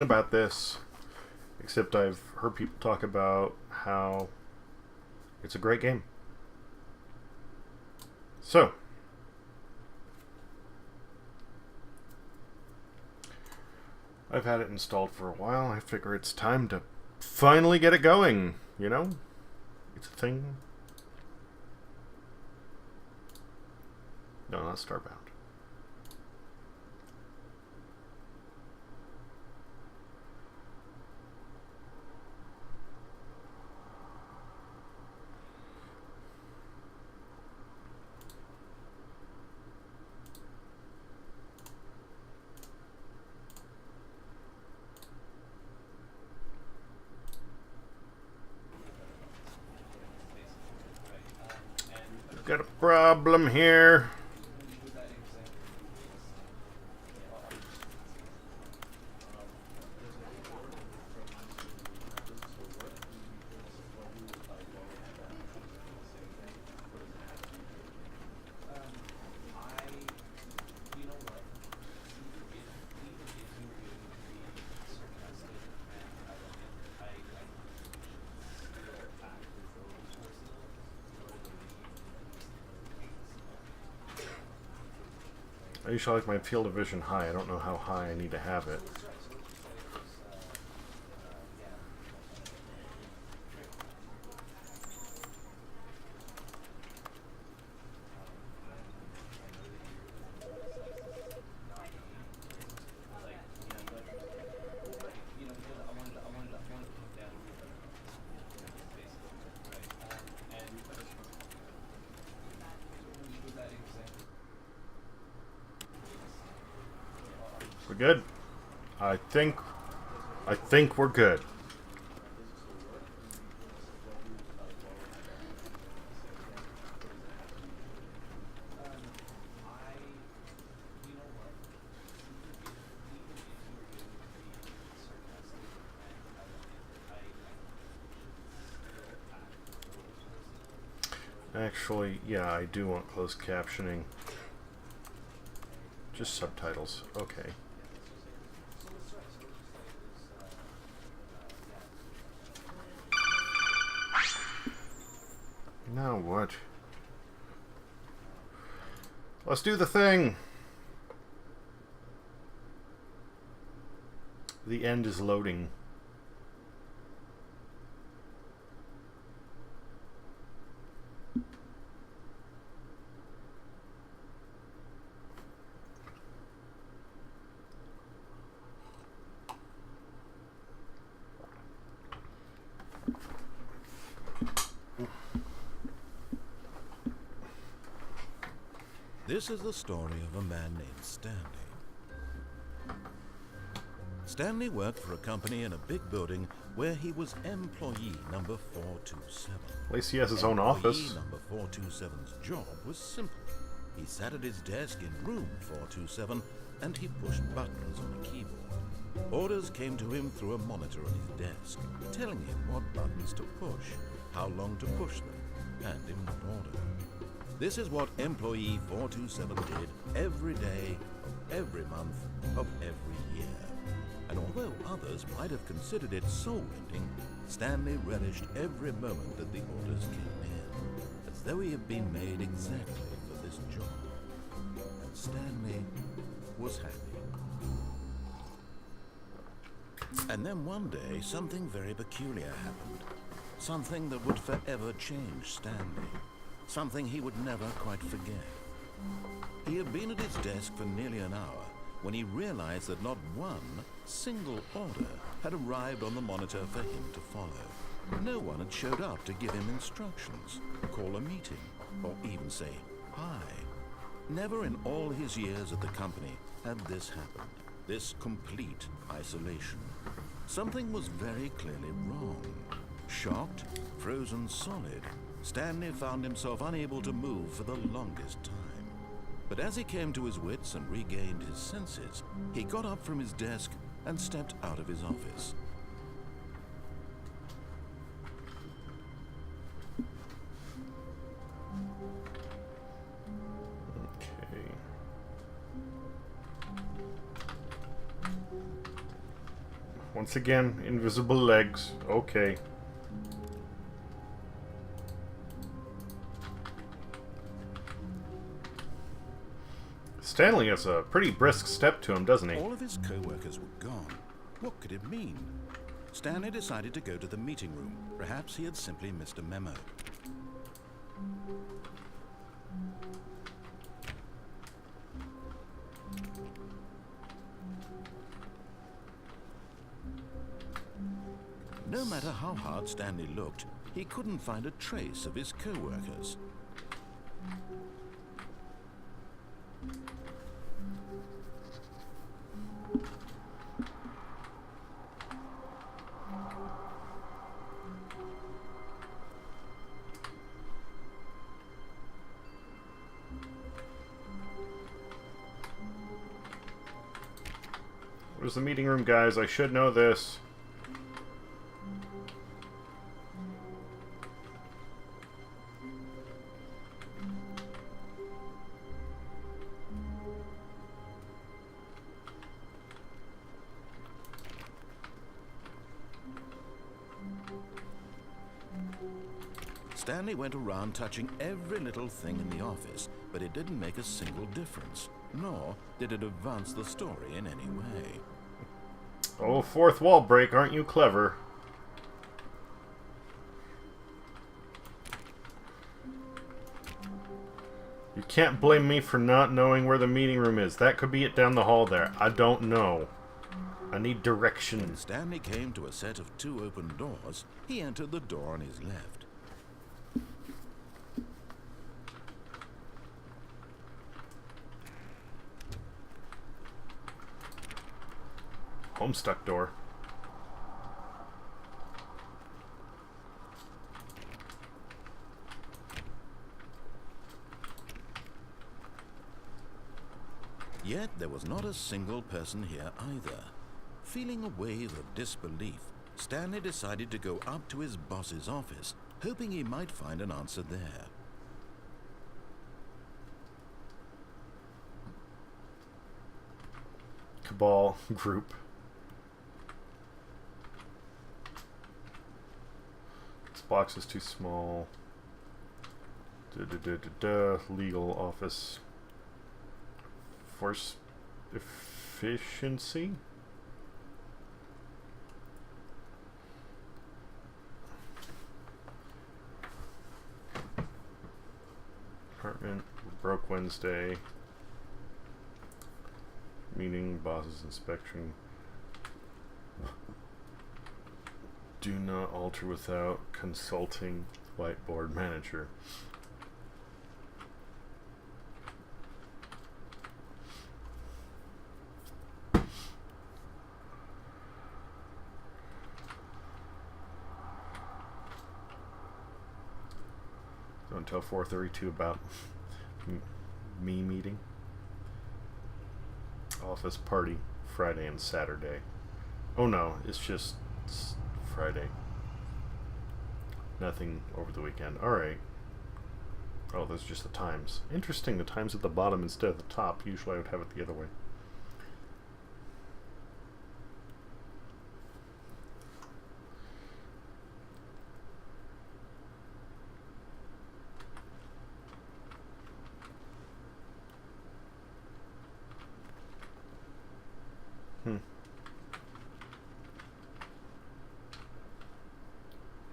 About this, except I've heard people talk about how it's a great game. So, I've had it installed for a while. I figure it's time to finally get it going, you know? It's a thing. No, not Starbound. Got a problem here. I usually like my field of vision high. I don't know how high I need to have it. We're good. I think we're good. Actually, yeah, I do want closed captioning. Just subtitles. Okay. Now what? Let's do the thing! The end is loading. This is the story of a man named Stanley. Stanley worked for a company in a big building where he was employee number 427. At least he has his own office. Employee number 427's job was simple. He sat at his desk in room 427 and he pushed buttons on a keyboard. Orders came to him through a monitor on his desk, telling him what buttons to push, how long to push them, and in what order. This is what employee 427 did every day, of every month, of every year. And although others might have considered it soul-rending, Stanley relished every moment that the orders came in, as though he had been made exactly for this job. And Stanley was happy. And then one day, something very peculiar happened. Something that would forever change Stanley. Something he would never quite forget. He had been at his desk for nearly an hour when he realized that not one single order had arrived on the monitor for him to follow. No one had showed up to give him instructions, call a meeting, or even say hi. Never in all his years at the company had this happened, this complete isolation. Something was very clearly wrong. Shocked, frozen solid, Stanley found himself unable to move for the longest time. But as he came to his wits and regained his senses, he got up from his desk and stepped out of his office. Okay. Once again, invisible legs. Okay. Stanley has a pretty brisk step to him, doesn't he? All of his co-workers were gone. What could it mean? Stanley decided to go to the meeting room. Perhaps he had simply missed a memo. No matter how hard Stanley looked, he couldn't find a trace of his co-workers. Where's the meeting room, guys? I should know this. Stanley went around touching every little thing in the office, but it didn't make a single difference, nor did it advance the story in any way. Oh, fourth wall break, aren't you clever? You can't blame me for not knowing where the meeting room is. That could be it down the hall there. I don't know. I need When directions. Stanley came to a set of 2 open doors, he entered the door on his left. Homestuck door. Yet there was not a single person here either. Feeling a wave of disbelief, Stanley decided to go up to his boss's office, hoping he might find an answer there. Cabal group. This box is too small. Legal office. Force efficiency? Department. Broke Wednesday. Meeting, bosses, inspection. Do not alter without consulting whiteboard manager. Don't tell 432 about me meeting. Office party Friday and Saturday. Oh no, it's just Friday. Nothing over the weekend. Alright. Oh, there's just the times. Interesting, the times at the bottom instead of the top. Usually I would have it the other way.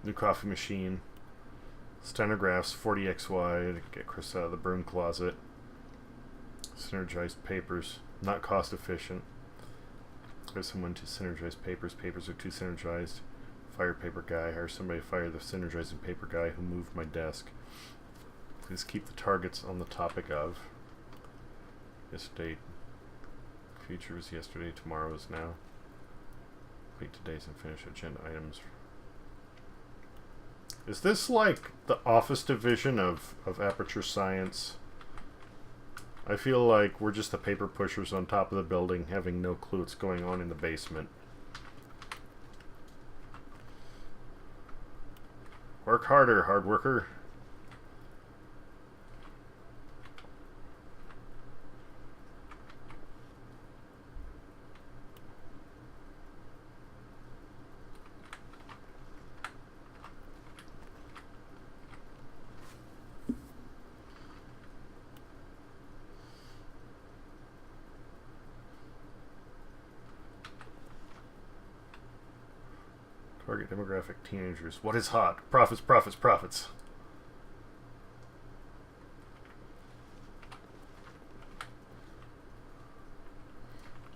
New coffee machine. Stenographs 40xy to get Chris out of the broom closet. Synergized papers. Not cost efficient. There's someone to synergize papers. Papers are too synergized. Fire paper guy. Hire somebody to fire the synergizing paper guy who moved my desk. Please keep the targets on the topic of. Yesterday. Future was yesterday. Tomorrow is now. Complete today's and finish agenda items. Is this like the office division of Aperture Science? I feel like we're just the paper pushers on top of the building, having no clue what's going on in the basement. Work harder, hard worker. Target demographic, teenagers. What is hot? Profits, profits, profits.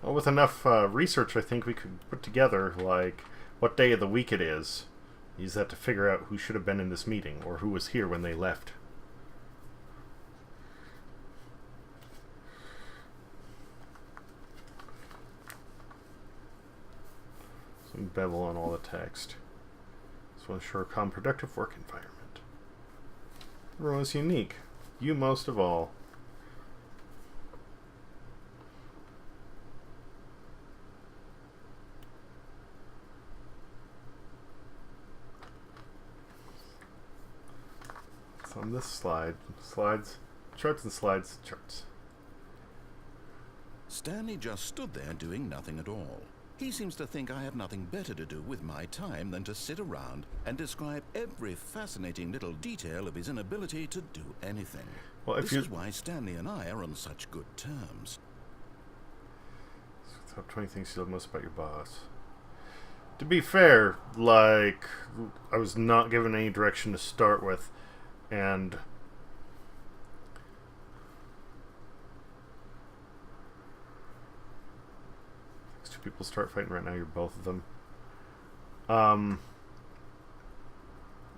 Well, with enough research, I think we could put together, like, what day of the week it is. Use that to figure out who should have been in this meeting, or who was here when they left. Some bevel on all the text. This will ensure a calm, productive work environment. Everyone is unique. You most of all. So on this slide, slides, charts and slides, charts. Stanley just stood there doing nothing at all. He seems to think I have nothing better to do with my time than to sit around and describe every fascinating little detail of his inability to do anything. Well, this is why Stanley and I are on such good terms. Top 20 things you love most about your boss. To be fair, like, I was not given any direction to start with, and these two people start fighting right now. You're both of them.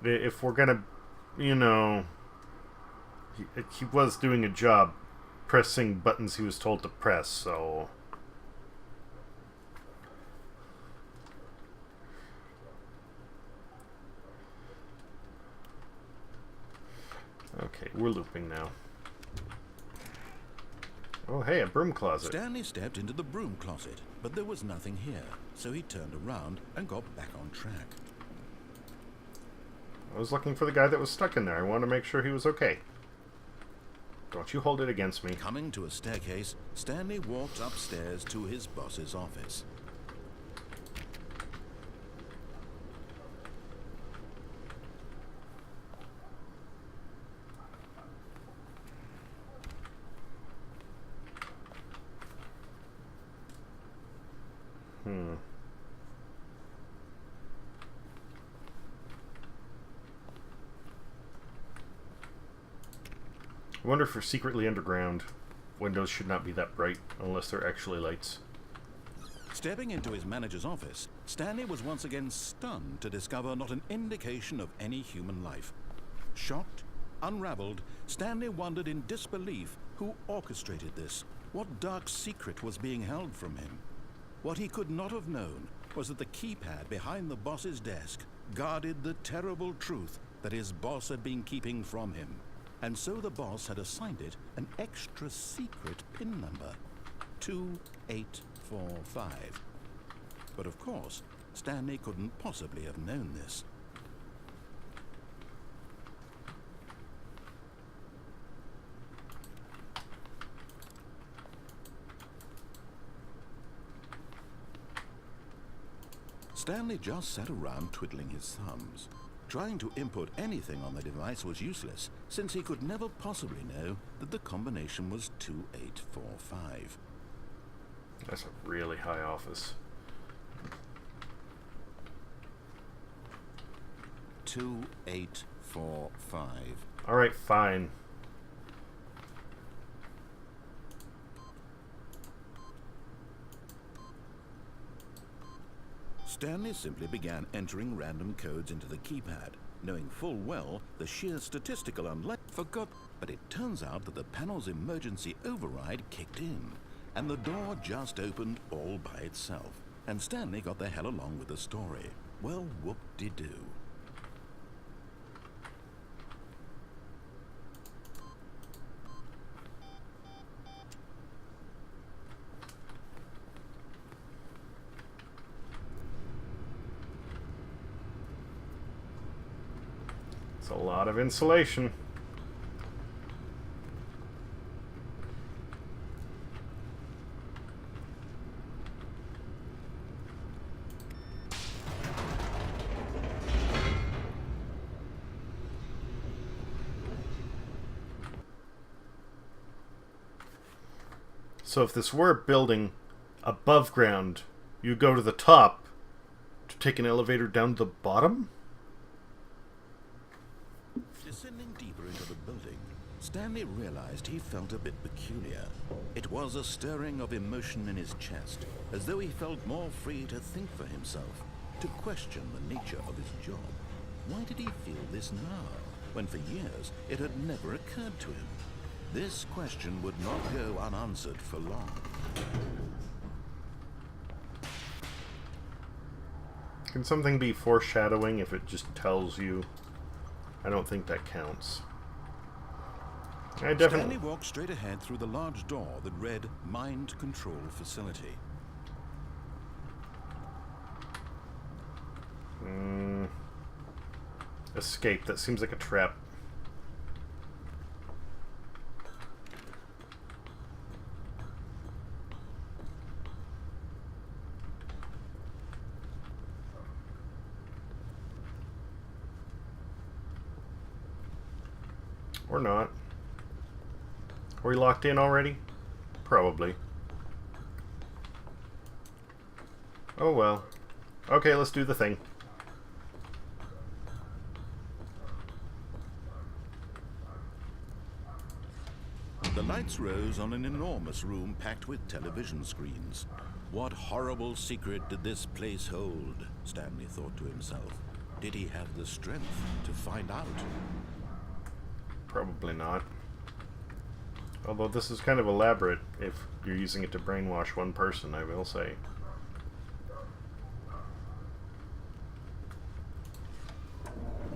If we're gonna, you know, he was doing a job pressing buttons he was told to press, so. Okay, we're looping now. Oh, hey, a broom closet. Stanley stepped into the broom closet, but there was nothing here, so he turned around and got back on track. I was looking for the guy that was stuck in there. I wanted to make sure he was okay. Don't you hold it against me. Coming to a staircase, Stanley walked upstairs to his boss's office. I wonder if they're secretly underground. Windows should not be that bright unless they're actually lights. Stepping into his manager's office, Stanley was once again stunned to discover not an indication of any human life. Shocked, unraveled, Stanley wondered in disbelief who orchestrated this. What dark secret was being held from him? What he could not have known was that the keypad behind the boss's desk guarded the terrible truth that his boss had been keeping from him. And so the boss had assigned it an extra secret PIN number, 2845. But of course, Stanley couldn't possibly have known this. Stanley just sat around twiddling his thumbs. Trying to input anything on the device was useless, since he could never possibly know that the combination was 2845. That's a really high office. 2845. Alright, fine. Stanley simply began entering random codes into the keypad, knowing full well the sheer statistical forgot. But it turns out that the panel's emergency override kicked in, and the door just opened all by itself. And Stanley got the hell along with the story. Well, whoop-de-doo. It's a lot of insulation. So if this were a building above ground, you go to the top to take an elevator down to the bottom? Descending deeper into the building, Stanley realized he felt a bit peculiar. It was a stirring of emotion in his chest, as though he felt more free to think for himself, to question the nature of his job. Why did he feel this now, when for years it had never occurred to him? This question would not go unanswered for long. Can something be foreshadowing if it just tells you? I don't think that counts. Stanley walked straight ahead through the large door that read Mind Control Facility. Escape. That seems like a trap. Or not. Are we locked in already? Probably. Oh well. Okay, let's do the thing. The lights rose on an enormous room packed with television screens. What horrible secret did this place hold? Stanley thought to himself. Did he have the strength to find out? Probably not. Although this is kind of elaborate if you're using it to brainwash one person, I will say.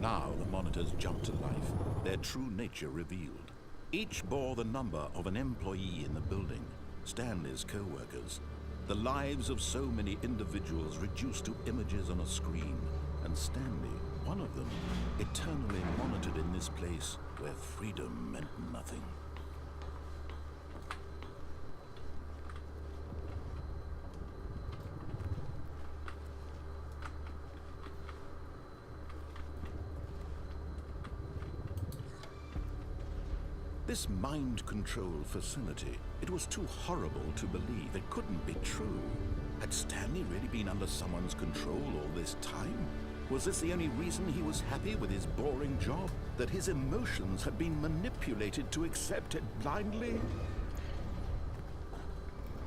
Now the monitors jumped to life, their true nature revealed. Each bore the number of an employee in the building, Stanley's co-workers. The lives of so many individuals reduced to images on a screen, and Stanley, one of them, eternally monitored in this place where freedom meant nothing. This mind control facility, it was too horrible to believe. It couldn't be true. Had Stanley really been under someone's control all this time? Was this the only reason he was happy with his boring job? That his emotions had been manipulated to accept it blindly?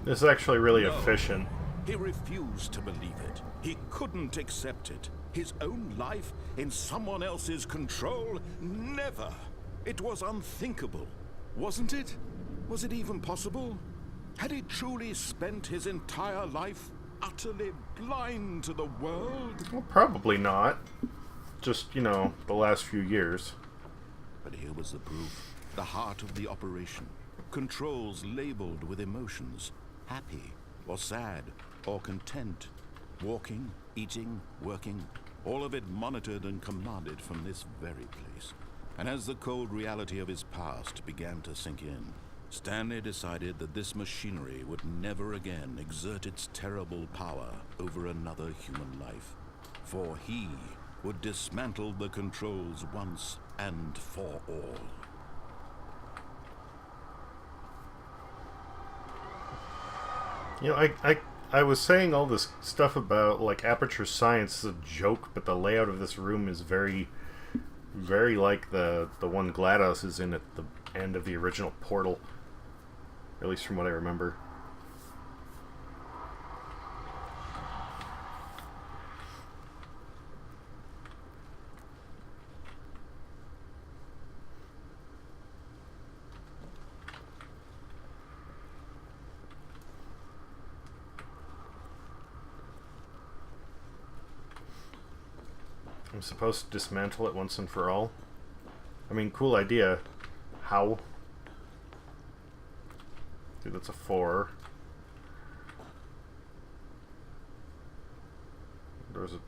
This is actually really efficient. He refused to believe it. He couldn't accept it. His own life in someone else's control? Never! It was unthinkable, wasn't it? Was it even possible? Had he truly spent his entire life utterly blind to the world? Well, probably not. Just, you know, the last few years. But here was the proof. The heart of the operation. Controls labeled with emotions. Happy, or sad, or content. Walking, eating, working. All of it monitored and commanded from this very place. And as the cold reality of his past began to sink in, Stanley decided that this machinery would never again exert its terrible power over another human life. For he would dismantle the controls once and for all. You know, I was saying all this stuff about, like, Aperture Science is a joke, but the layout of this room is very like the one GLaDOS is in at the end of the original Portal. At least from what I remember. I'm supposed to dismantle it once and for all. I mean, cool idea. How? Dude, that's a 4. There's a...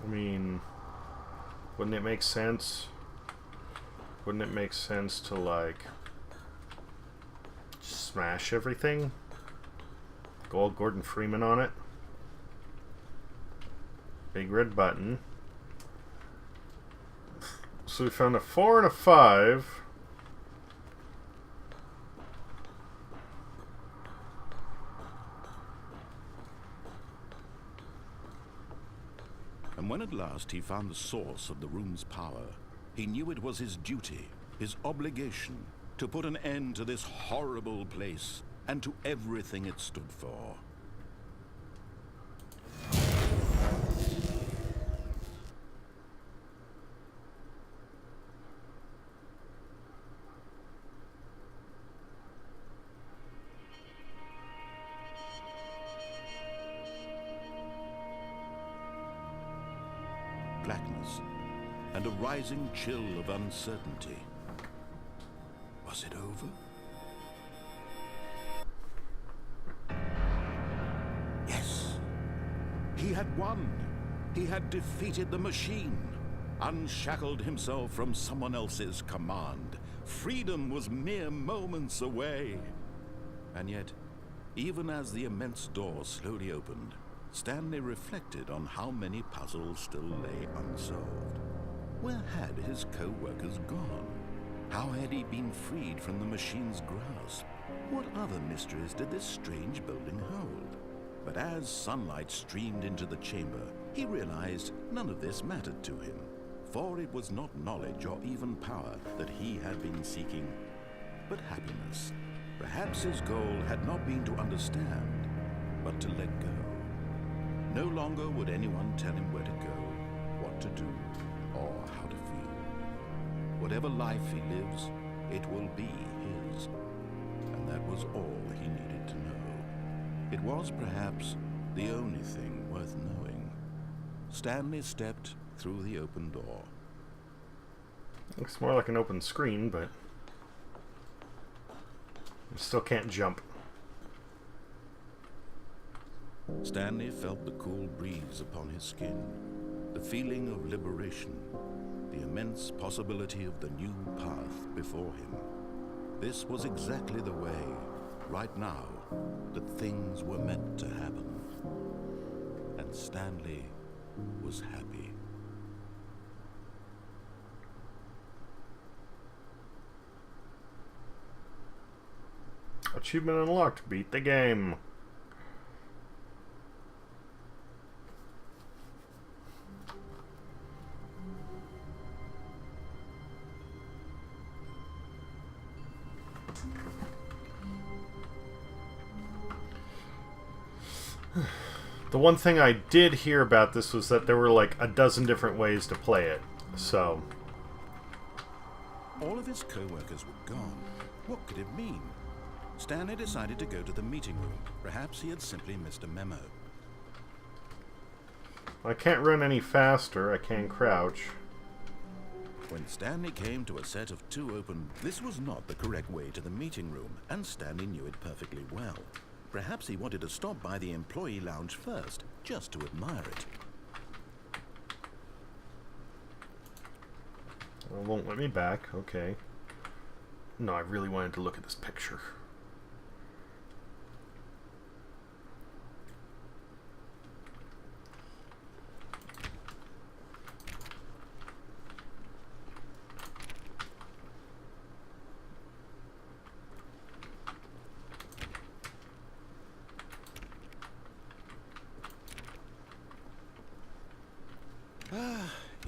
I mean, wouldn't it make sense? Wouldn't it make sense to, like, smash everything? Go all Gordon Freeman on it. Big red button. So we found a 4 and a 5. And when at last he found the source of the room's power, he knew it was his duty, his obligation, to put an end to this horrible place and to everything it stood for. Blackness and a rising chill of uncertainty. Was it over? Yes. He had won. He had defeated the machine, unshackled himself from someone else's command. Freedom was mere moments away. And yet, even as the immense door slowly opened, Stanley reflected on how many puzzles still lay unsolved. Where had his co-workers gone? How had he been freed from the machine's grasp? What other mysteries did this strange building hold? But as sunlight streamed into the chamber, he realized none of this mattered to him, for it was not knowledge or even power that he had been seeking, but happiness. Perhaps his goal had not been to understand, but to let go. No longer would anyone tell him where to go, what to do, or how to feel. Whatever life he lives, it will be his. And that was all he needed to know. It was perhaps the only thing worth knowing. Stanley stepped through the open door. Looks more like an open screen, but you still can't jump. Stanley felt the cool breeze upon his skin, the feeling of liberation, the immense possibility of the new path before him. This was exactly the way, right now, that things were meant to happen. And Stanley was happy. Achievement unlocked. Beat the game. The one thing I did hear about this was that there were like a dozen different ways to play it. So all of his co-workers were gone. What could it mean? Stanley decided to go to the meeting room. Perhaps he had simply missed a memo. I can't run any faster. I can crouch. When Stanley came to a set of two open, this was not the correct way to the meeting room, and Stanley knew it perfectly well. Perhaps he wanted to stop by the employee lounge first, just to admire it. Well, it won't let me back. Okay. No, I really wanted to look at this picture.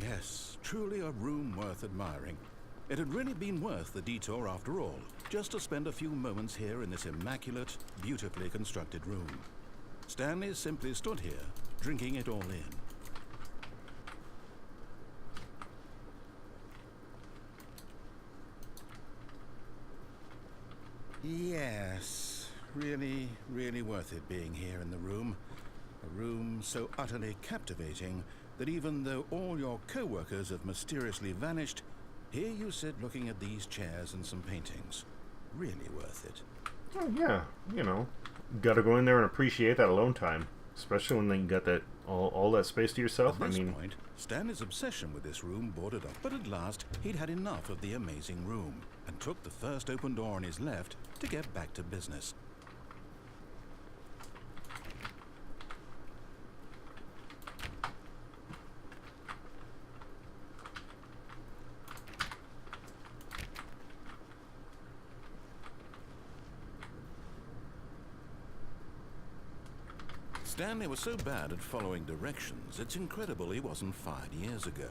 Yes, truly a room worth admiring. It had really been worth the detour after all, just to spend a few moments here in this immaculate, beautifully constructed room. Stanley simply stood here, drinking it all in. Yes, really, really worth it being here in the room. A room so utterly captivating that even though all your co-workers have mysteriously vanished, here you sit looking at these chairs and some paintings. Really worth it. Oh, yeah, you know, gotta go in there and appreciate that alone time, especially when you got that All that space to yourself? At this point, Stanley's obsession with this room bordered on. But at last, he'd had enough of the amazing room and took the first open door on his left to get back to business. Stanley was so bad at following directions, it's incredible he wasn't fired years ago.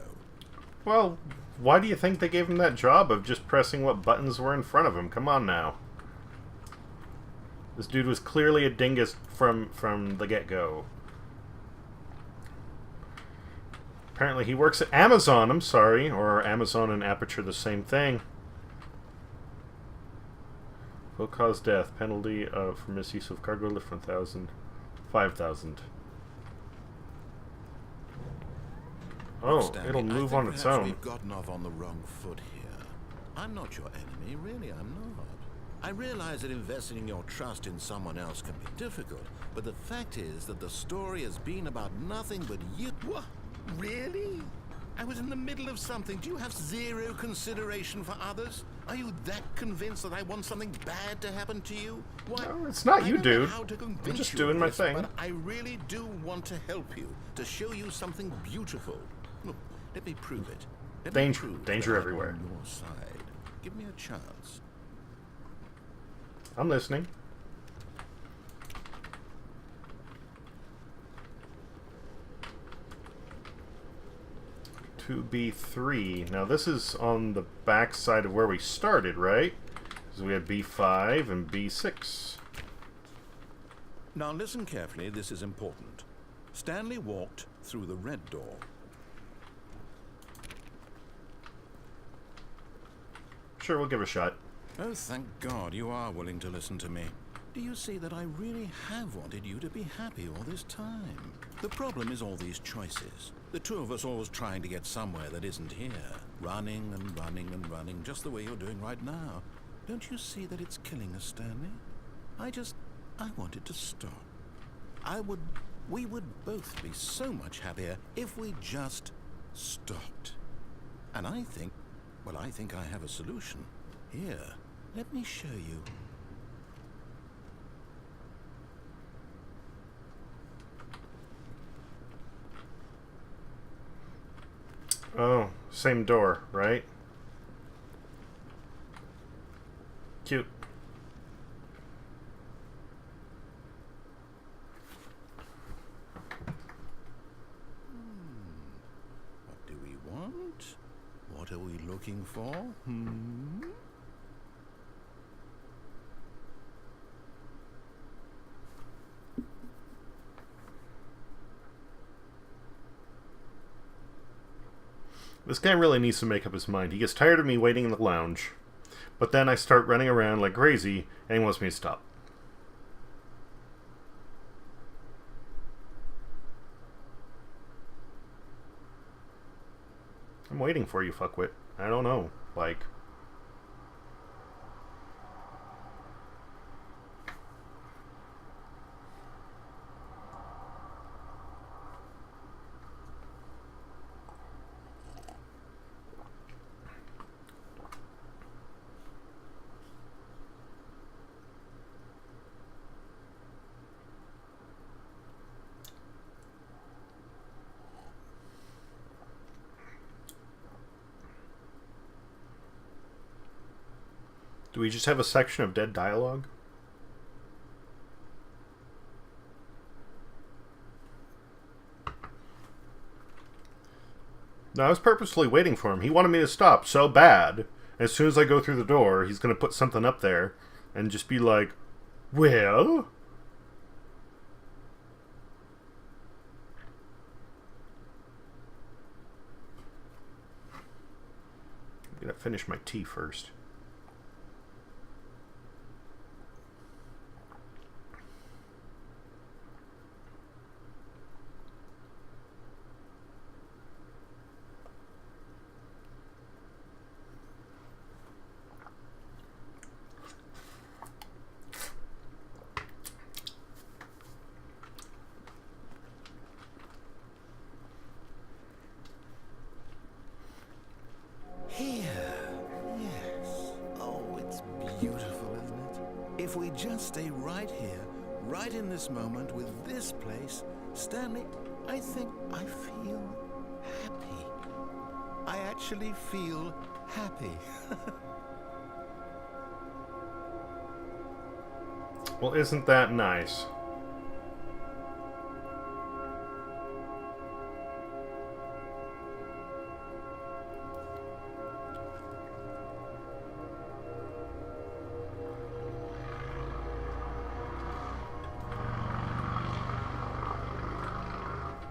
Well, why do you think they gave him that job of just pressing what buttons were in front of him? Come on now. This dude was clearly a dingus from the get-go. Apparently he works at Amazon, I'm sorry, or Amazon and Aperture the same thing. Will cause death. Penalty for misuse of cargo lift 1,000. 5,000. Oh, Stanley, it'll move on its own. We've gotten off on the wrong foot here. I'm not your enemy, really, I'm not. I realize that investing your trust in someone else can be difficult, but the fact is that the story has been about nothing but you. What? Really? I was in the middle of something. Do you have zero consideration for others? Are you that convinced that I want something bad to happen to you? Why? No, it's not you, dude. I'm just doing my thing. But I really do want to help you, to show you something beautiful. Look, let me prove it. Danger everywhere. On your side. Give me a chance. I'm listening. To B3. Now this is on the back side of where we started, right? So we had B5 and B6. Now listen carefully, this is important. Stanley walked through the red door. Sure, we'll give it a shot. Oh, thank God you are willing to listen to me. Do you see that I really have wanted you to be happy all this time? The problem is all these choices. The two of us always trying to get somewhere that isn't here. Running and running and running, just the way you're doing right now. Don't you see that it's killing us, Stanley? I wanted to stop. We would both be so much happier if we just stopped. And I think I have a solution. Here, let me show you. Oh, same door, right? Cute. What do we want? What are we looking for? This guy really needs to make up his mind. He gets tired of me waiting in the lounge, but then I start running around like crazy, and he wants me to stop. I'm waiting for you, fuckwit. I don't know. Like... Do we just have a section of dead dialogue? No, I was purposefully waiting for him. He wanted me to stop so bad. As soon as I go through the door, he's going to put something up there and just be like, well... I'm going to finish my tea first. if we just stay right here, right in this moment with this place, Stanley, I think I feel happy. I actually feel happy. Well, isn't that nice?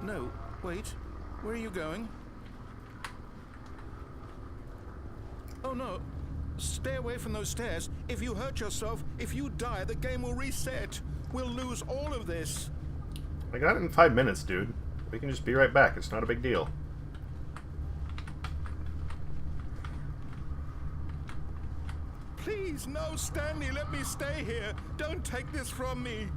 No, wait. Where are you going? Oh no. Stay away from those stairs. If you hurt yourself, if you die, the game will reset. We'll lose all of this. I got it in 5 minutes, dude. We can just be right back. It's not a big deal. Please, no, Stanley, let me stay here. Don't take this from me.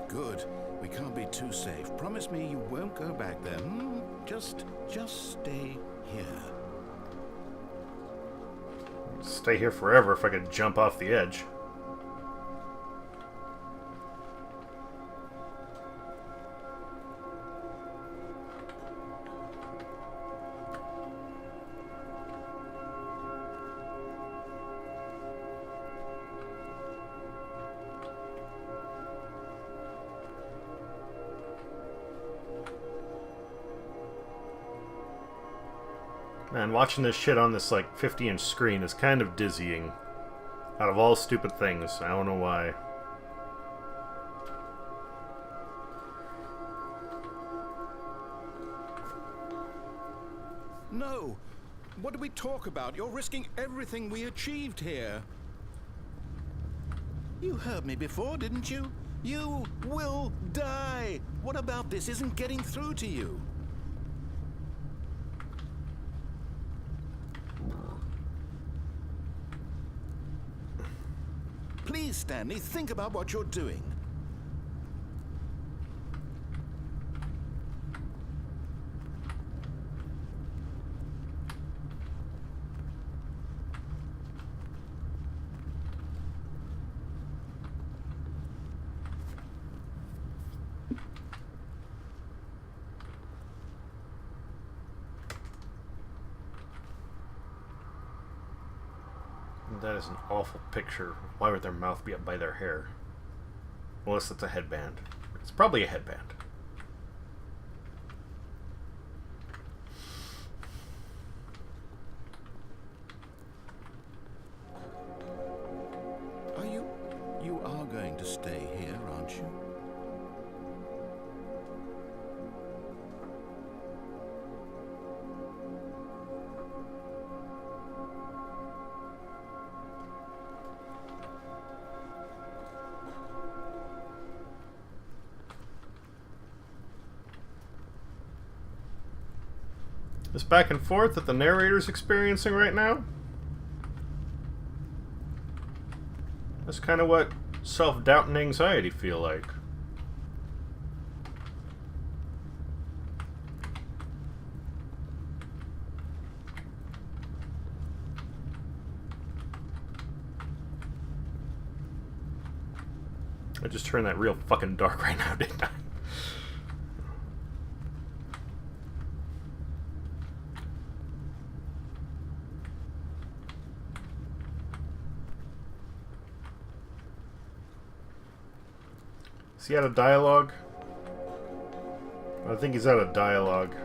Good. We can't be too safe. Promise me you won't go back there. Just stay here. Stay here forever if I could jump off the edge. Man, watching this shit on this, like, 50-inch screen is kind of dizzying. Out of all stupid things. I don't know why. No! What do we talk about? You're risking everything we achieved here. You heard me before, didn't you? You will die! What about this isn't getting through to you? Please, Stanley, think about what you're doing. That is an awful picture. Why would their mouth be up by their hair? Unless it's a headband. It's probably a headband. You are going to stay here, aren't you? This back and forth that the narrator's experiencing right now? That's kind of what self-doubt and anxiety feel like. I just turned that real fucking dark right now, didn't I? Is he out of dialogue? I think he's out of dialogue.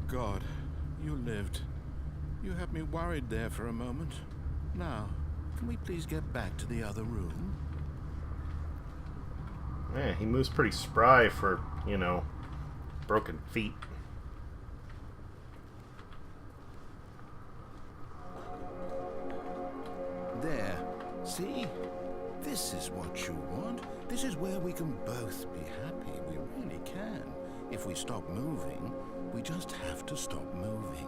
God, you lived. You had me worried there for a moment. Now, can we please get back to the other room? Yeah, he moves pretty spry for, broken feet. There. See? This is what you want. This is where we can both be happy. We really can. If we stop moving, we just have to stop moving.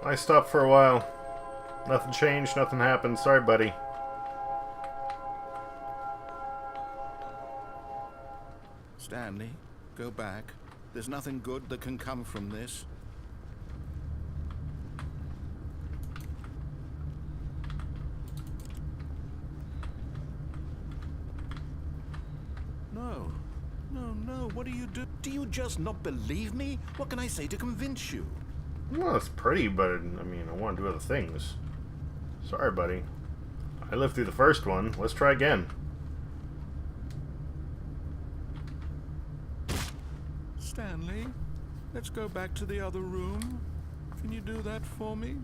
I stopped for a while. Nothing changed, nothing happened. Sorry, buddy. Stanley, go back. There's nothing good that can come from this. No. No. What do you do? Do you just not believe me? What can I say to convince you? Well, it's pretty, but I want to do other things. Sorry, buddy. I lived through the first one. Let's try again. Stanley, let's go back to the other room. Can you do that for me?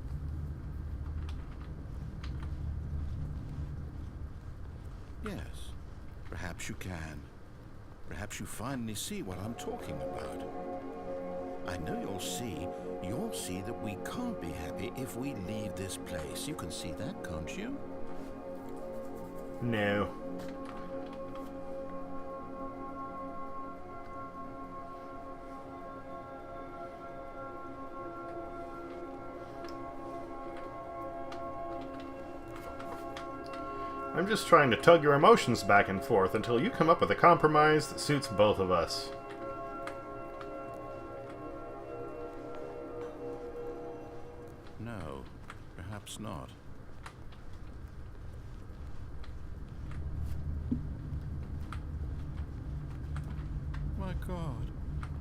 Yes, perhaps you can. Perhaps you finally see what I'm talking about. I know you'll see that we can't be happy if we leave this place. You can see that, can't you? No. I'm just trying to tug your emotions back and forth until you come up with a compromise that suits both of us. No, perhaps not. My God,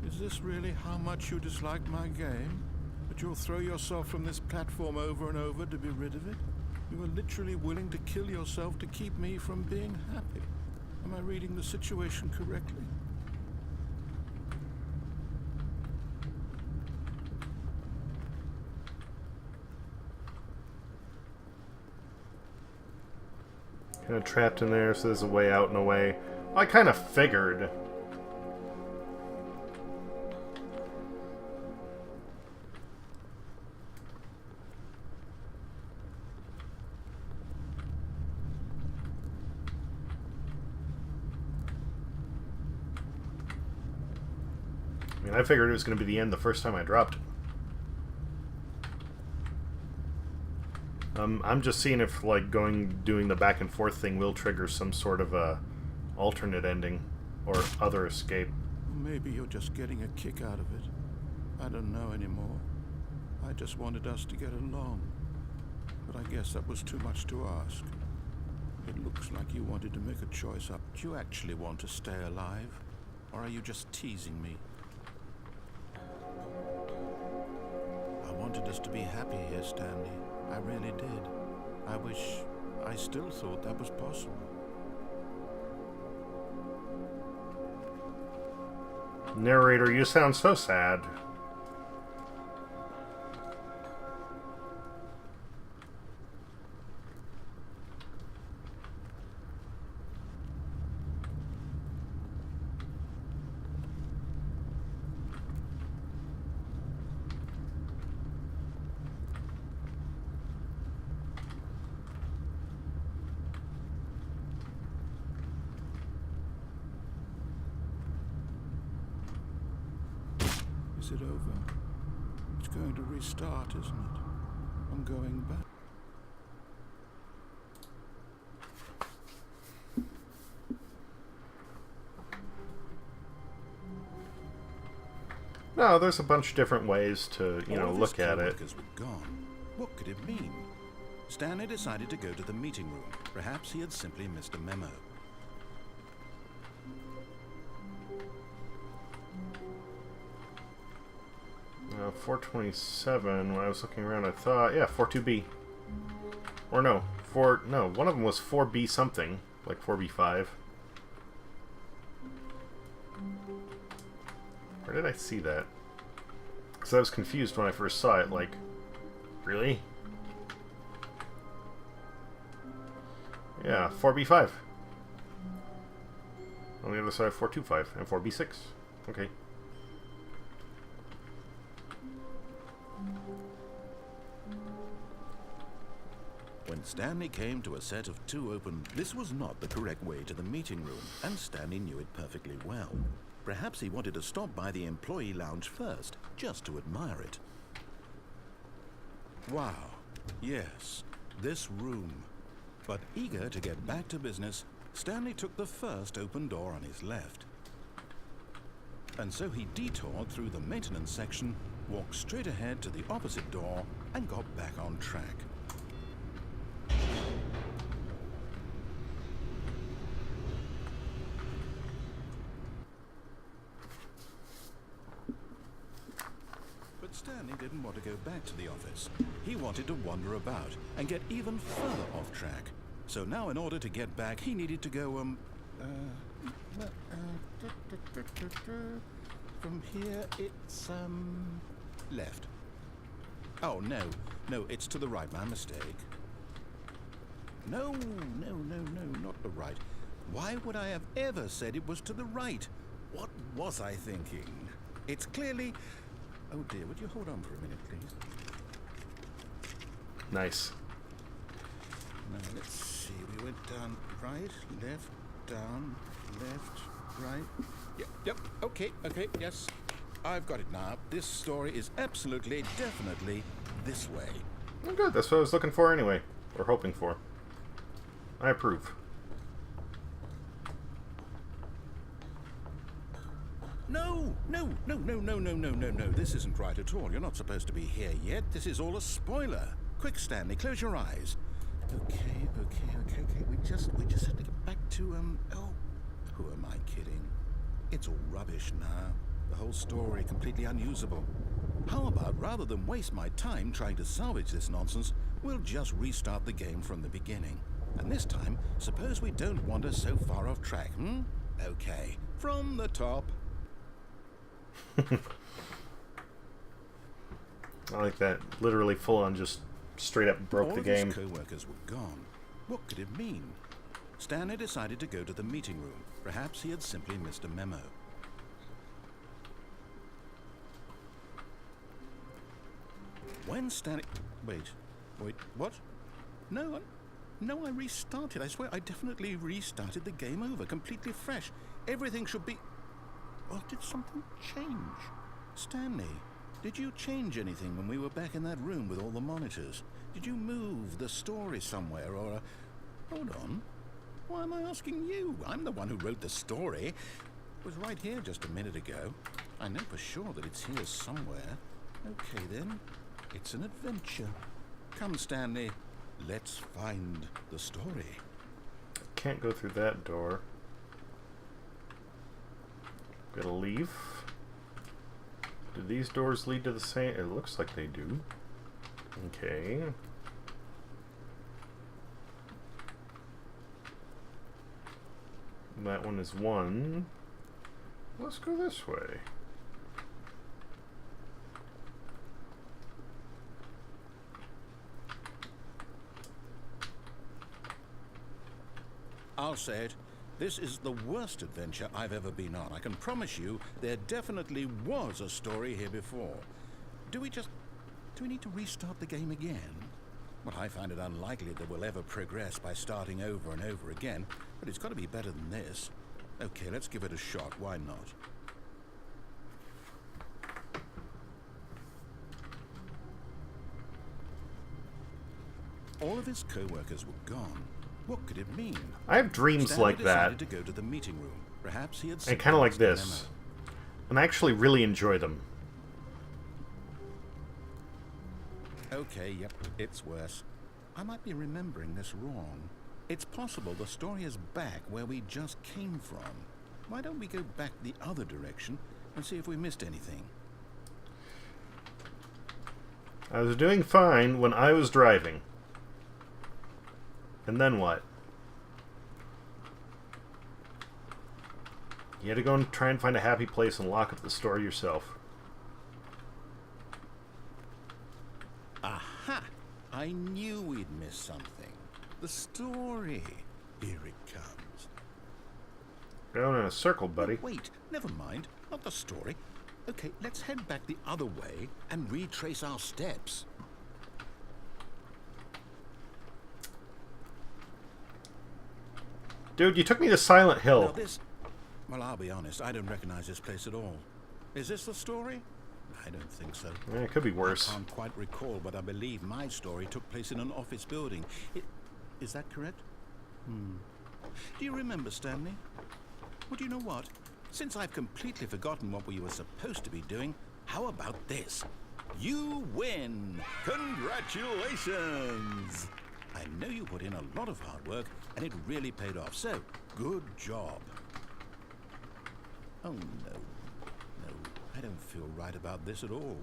is this really how much you dislike my game? That you'll throw yourself from this platform over and over to be rid of it? You are literally willing to kill yourself to keep me from being happy. Am I reading the situation correctly? Kind of trapped in there, so there's a way out and a way. I kind of figured. I figured it was going to be the end the first time I dropped it. I'm just seeing if, doing the back and forth thing will trigger some sort of a alternate ending or other escape. Maybe you're just getting a kick out of it. I don't know anymore. I just wanted us to get along. But I guess that was too much to ask. It looks like you wanted to make a choice up. Do you actually want to stay alive? Or are you just teasing me? I wanted us to be happy here, Stanley. I really did. I wish I still thought that was possible. Narrator, you sound so sad. Is it over? It's going to restart, isn't it? I'm going back. No, there's a bunch of different ways to, look at it. Were gone. What could it mean? Stanley decided to go to the meeting room. Perhaps he had simply missed a memo. 427, when I was looking around, I thought, yeah, 42B. Or no, one of them was 4B something, like 4B5. Where did I see that? Because I was confused when I first saw it, like, really? Yeah, 4B5. On the other side, 425 and 4B6. Okay. When Stanley came to a set of 2 open, this was not the correct way to the meeting room, and Stanley knew it perfectly well. Perhaps he wanted to stop by the employee lounge first, just to admire it. Wow, yes, this room. But eager to get back to business, Stanley took the first open door on his left. And so he detoured through the maintenance section, walked straight ahead to the opposite door, and got back on track. Stanley didn't want to go back to the office. He wanted to wander about and get even further off track. So now in order to get back, he needed to go, from here it's, left. Oh, no, it's to the right, my mistake. No, not the right. Why would I have ever said it was to the right? What was I thinking? It's clearly... Oh dear, would you hold on for a minute, please? Nice. Now, let's see. We went down right, left, down, left, right. Yep, okay, yes. I've got it now. This story is absolutely, definitely this way. Oh, good. That's what I was looking for anyway. Or hoping for. I approve. No. This isn't right at all. You're not supposed to be here yet. This is all a spoiler. Quick, Stanley, close your eyes. Okay. We just have to get back to, oh, who am I kidding? It's all rubbish now. The whole story completely unusable. How about, rather than waste my time trying to salvage this nonsense, we'll just restart the game from the beginning. And this time, suppose we don't wander so far off track, Okay, from the top. I like that. Literally full on just straight up broke the game. All of his co-workers were gone. What could it mean? Stanley decided to go to the meeting room. Perhaps he had simply missed a memo. When Stanley... Wait, what? No, I restarted. I swear I definitely restarted the game over, completely fresh. Everything should be... Or did something change? Stanley, did you change anything when we were back in that room with all the monitors? Did you move the story somewhere or... Hold on. Why am I asking you? I'm the one who wrote the story. It was right here just a minute ago. I know for sure that it's here somewhere. Okay then, it's an adventure. Come, Stanley, let's find the story. Can't go through that door. Gotta leave. Do these doors lead to the same? It looks like they do. Okay. That one is one. Let's go this way. I'll say it. This is the worst adventure I've ever been on. I can promise you there definitely was a story here before. Do we need to restart the game again? Well, I find it unlikely that we'll ever progress by starting over and over again, but it's got to be better than this. Okay, let's give it a shot. Why not? All of his co-workers were gone. What could it mean? I have dreams Stanley like decided that. to go to the meeting room. Perhaps he had And kind of like sent a this. And I actually really enjoy them. memo. Okay, yep, it's worse. I might be remembering this wrong. It's possible the story is back where we just came from. Why don't we go back the other direction and see if we missed anything? I was doing fine when I was driving. And then what? You had to go and try and find a happy place and lock up the store yourself. Aha! I knew we'd miss something. The story. Here it comes. Going in a circle, buddy. Wait, never mind. Not the story. Okay, let's head back the other way and retrace our steps. Dude, you took me to Silent Now Hill. this... Well, I'll be honest, I don't recognize this place at all. Is this the story? I don't think so. Yeah, it could be worse. I can't quite recall, but I believe my story took place in an office building. Is that correct? Do you remember, Stanley? Well, do you know what? Since I've completely forgotten what we were supposed to be doing, how about this? You win! Congratulations! I know you put in a lot of hard work, and it really paid off, so good job. Oh, no. No, I don't feel right about this at all.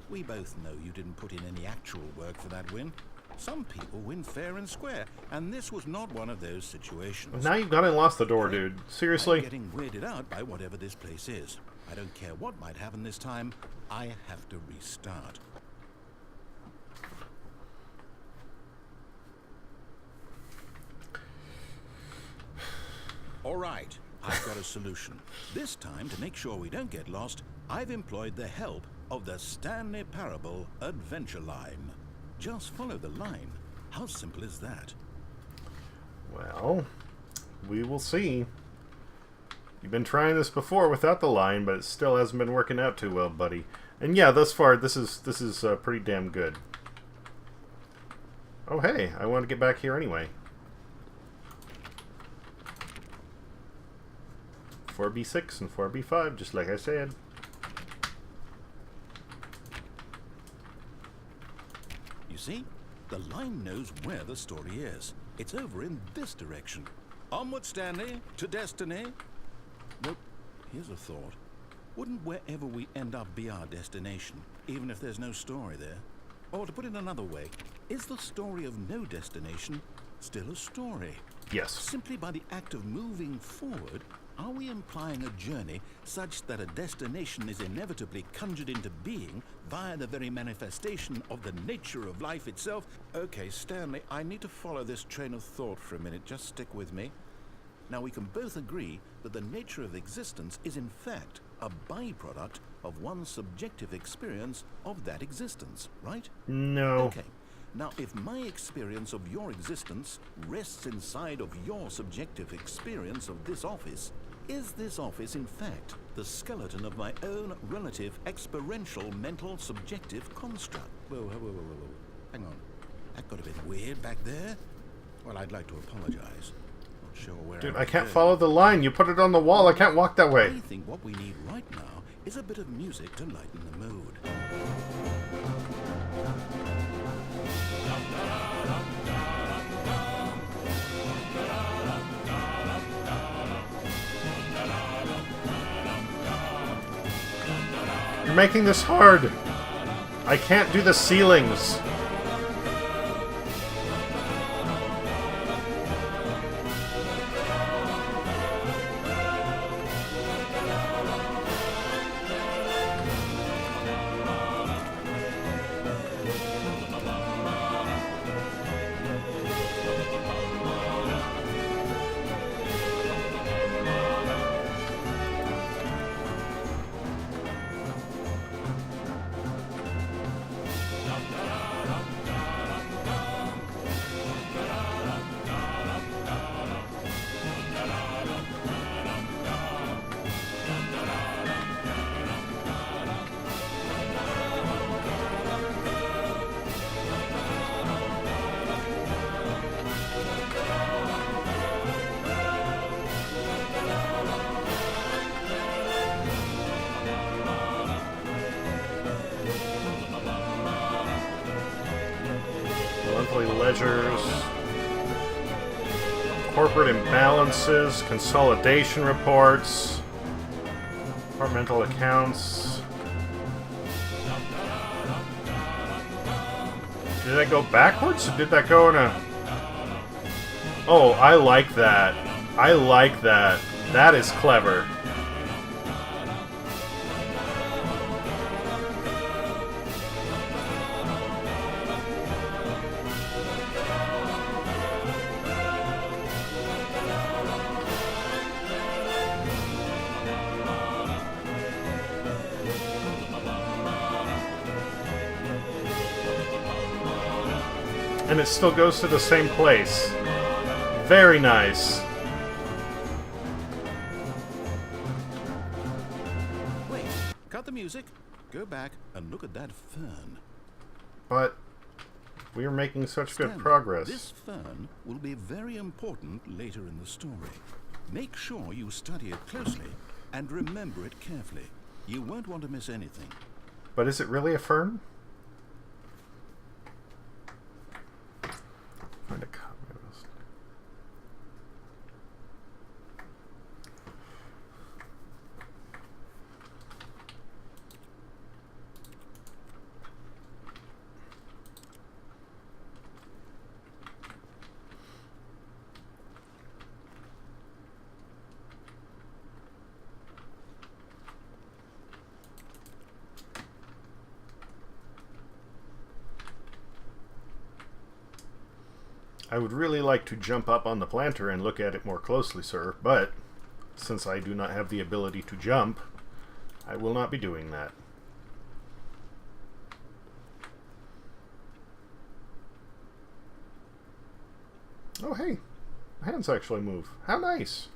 We both know you didn't put in any actual work for that win. Some people win fair and square, and this was not one of those situations. Now you've gone and lost the door, dude. Seriously? I'm getting weirded out by whatever this place is. I don't care what might happen this time. I have to restart. All right, I've got a solution. This time, to make sure we don't get lost, I've employed the help of the Stanley Parable Adventure Line. Just follow the line. How simple is that? Well, we will see. You've been trying this before without the line, but it still hasn't been working out too well, buddy. And yeah, thus far, this is pretty damn good. Oh, hey, I want to get back here anyway. 4B6 and 4B5, just like I said. You see, the line knows where the story is. It's over in this direction. Onward, Stanley, to destiny. Nope, here's a thought. Wouldn't wherever we end up be our destination, even if there's no story there? Or to put it another way, is the story of no destination still a story? Yes. Simply by the act of moving forward, are we implying a journey such that a destination is inevitably conjured into being via the very manifestation of the nature of life itself? Okay, Stanley, I need to follow this train of thought for a minute. Just stick with me. Now, we can both agree that the nature of existence is in fact a byproduct of one's subjective experience of that existence, right? No. Okay. Now, if my experience of your existence rests inside of your subjective experience of this office, is this office, in fact, the skeleton of my own relative experiential mental subjective construct? Whoa. Hang on. That got a bit weird back there. Well, I'd like to apologize. Not sure where Dude, I I can't was follow going. the line. You put it on the wall. I can't walk that way. I think what we need right now is a bit of music to lighten the mood. You're making this hard. I can't do the ceilings. monthly ledgers, corporate imbalances, consolidation reports, departmental accounts. Did that go backwards, or did that go in a... Oh, I like that. I like that. That is clever. And it still goes to the same place. Very nice. Wait, cut the music, go back and look at that fern. But we are making such Stanley, good progress. This fern will be very important later in the story. Make sure you study it closely and remember it carefully. You won't want to miss anything. But is it really a fern? Find a copy of this. I would really like to jump up on the planter and look at it more closely, sir, but since I do not have the ability to jump, I will not be doing that. Oh, hey. Hands actually move. How nice.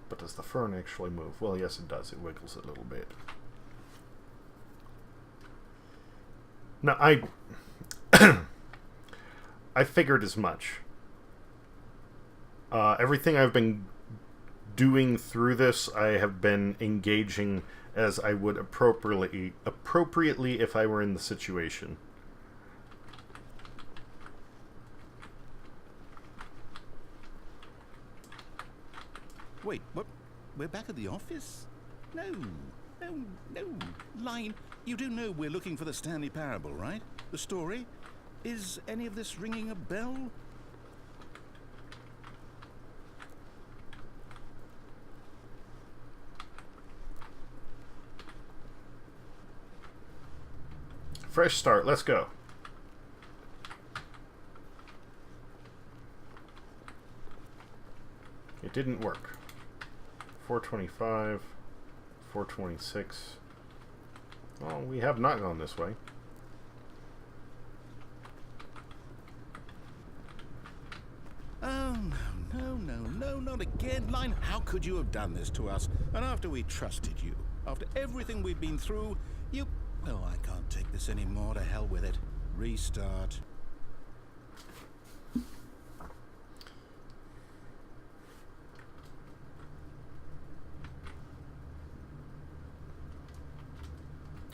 But does the fern actually move? Well, yes, it does. It wiggles a little bit. Now, I figured as much. Everything I've been doing through this, I have been engaging as I would appropriately if I were in the situation. Wait, what? We're back at the office? No. Line, you do know we're looking for the Stanley Parable, right? The story? Is any of this ringing a bell? Fresh start. Let's go. It didn't work. 425, 426. Oh, we have not gone this way. Oh, no, not again. Line, how could you have done this to us? And after we trusted you, after everything we've been through, you... Oh, I can't take this anymore. To hell with it. Restart.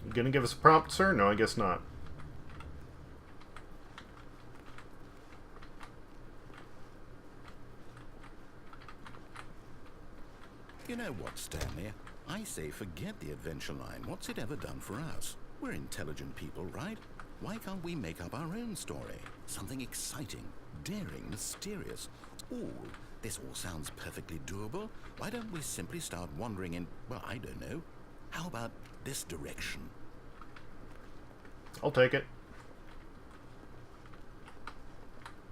You gonna give us a prompt, sir? No, I guess not. You know what, Stanley? I say forget the adventure line. What's it ever done for us? We're intelligent people, right? Why can't we make up our own story? Something exciting, daring, mysterious. Ooh, this all sounds perfectly doable. Why don't we simply start wandering in, well, I don't know. How about this direction? I'll take it.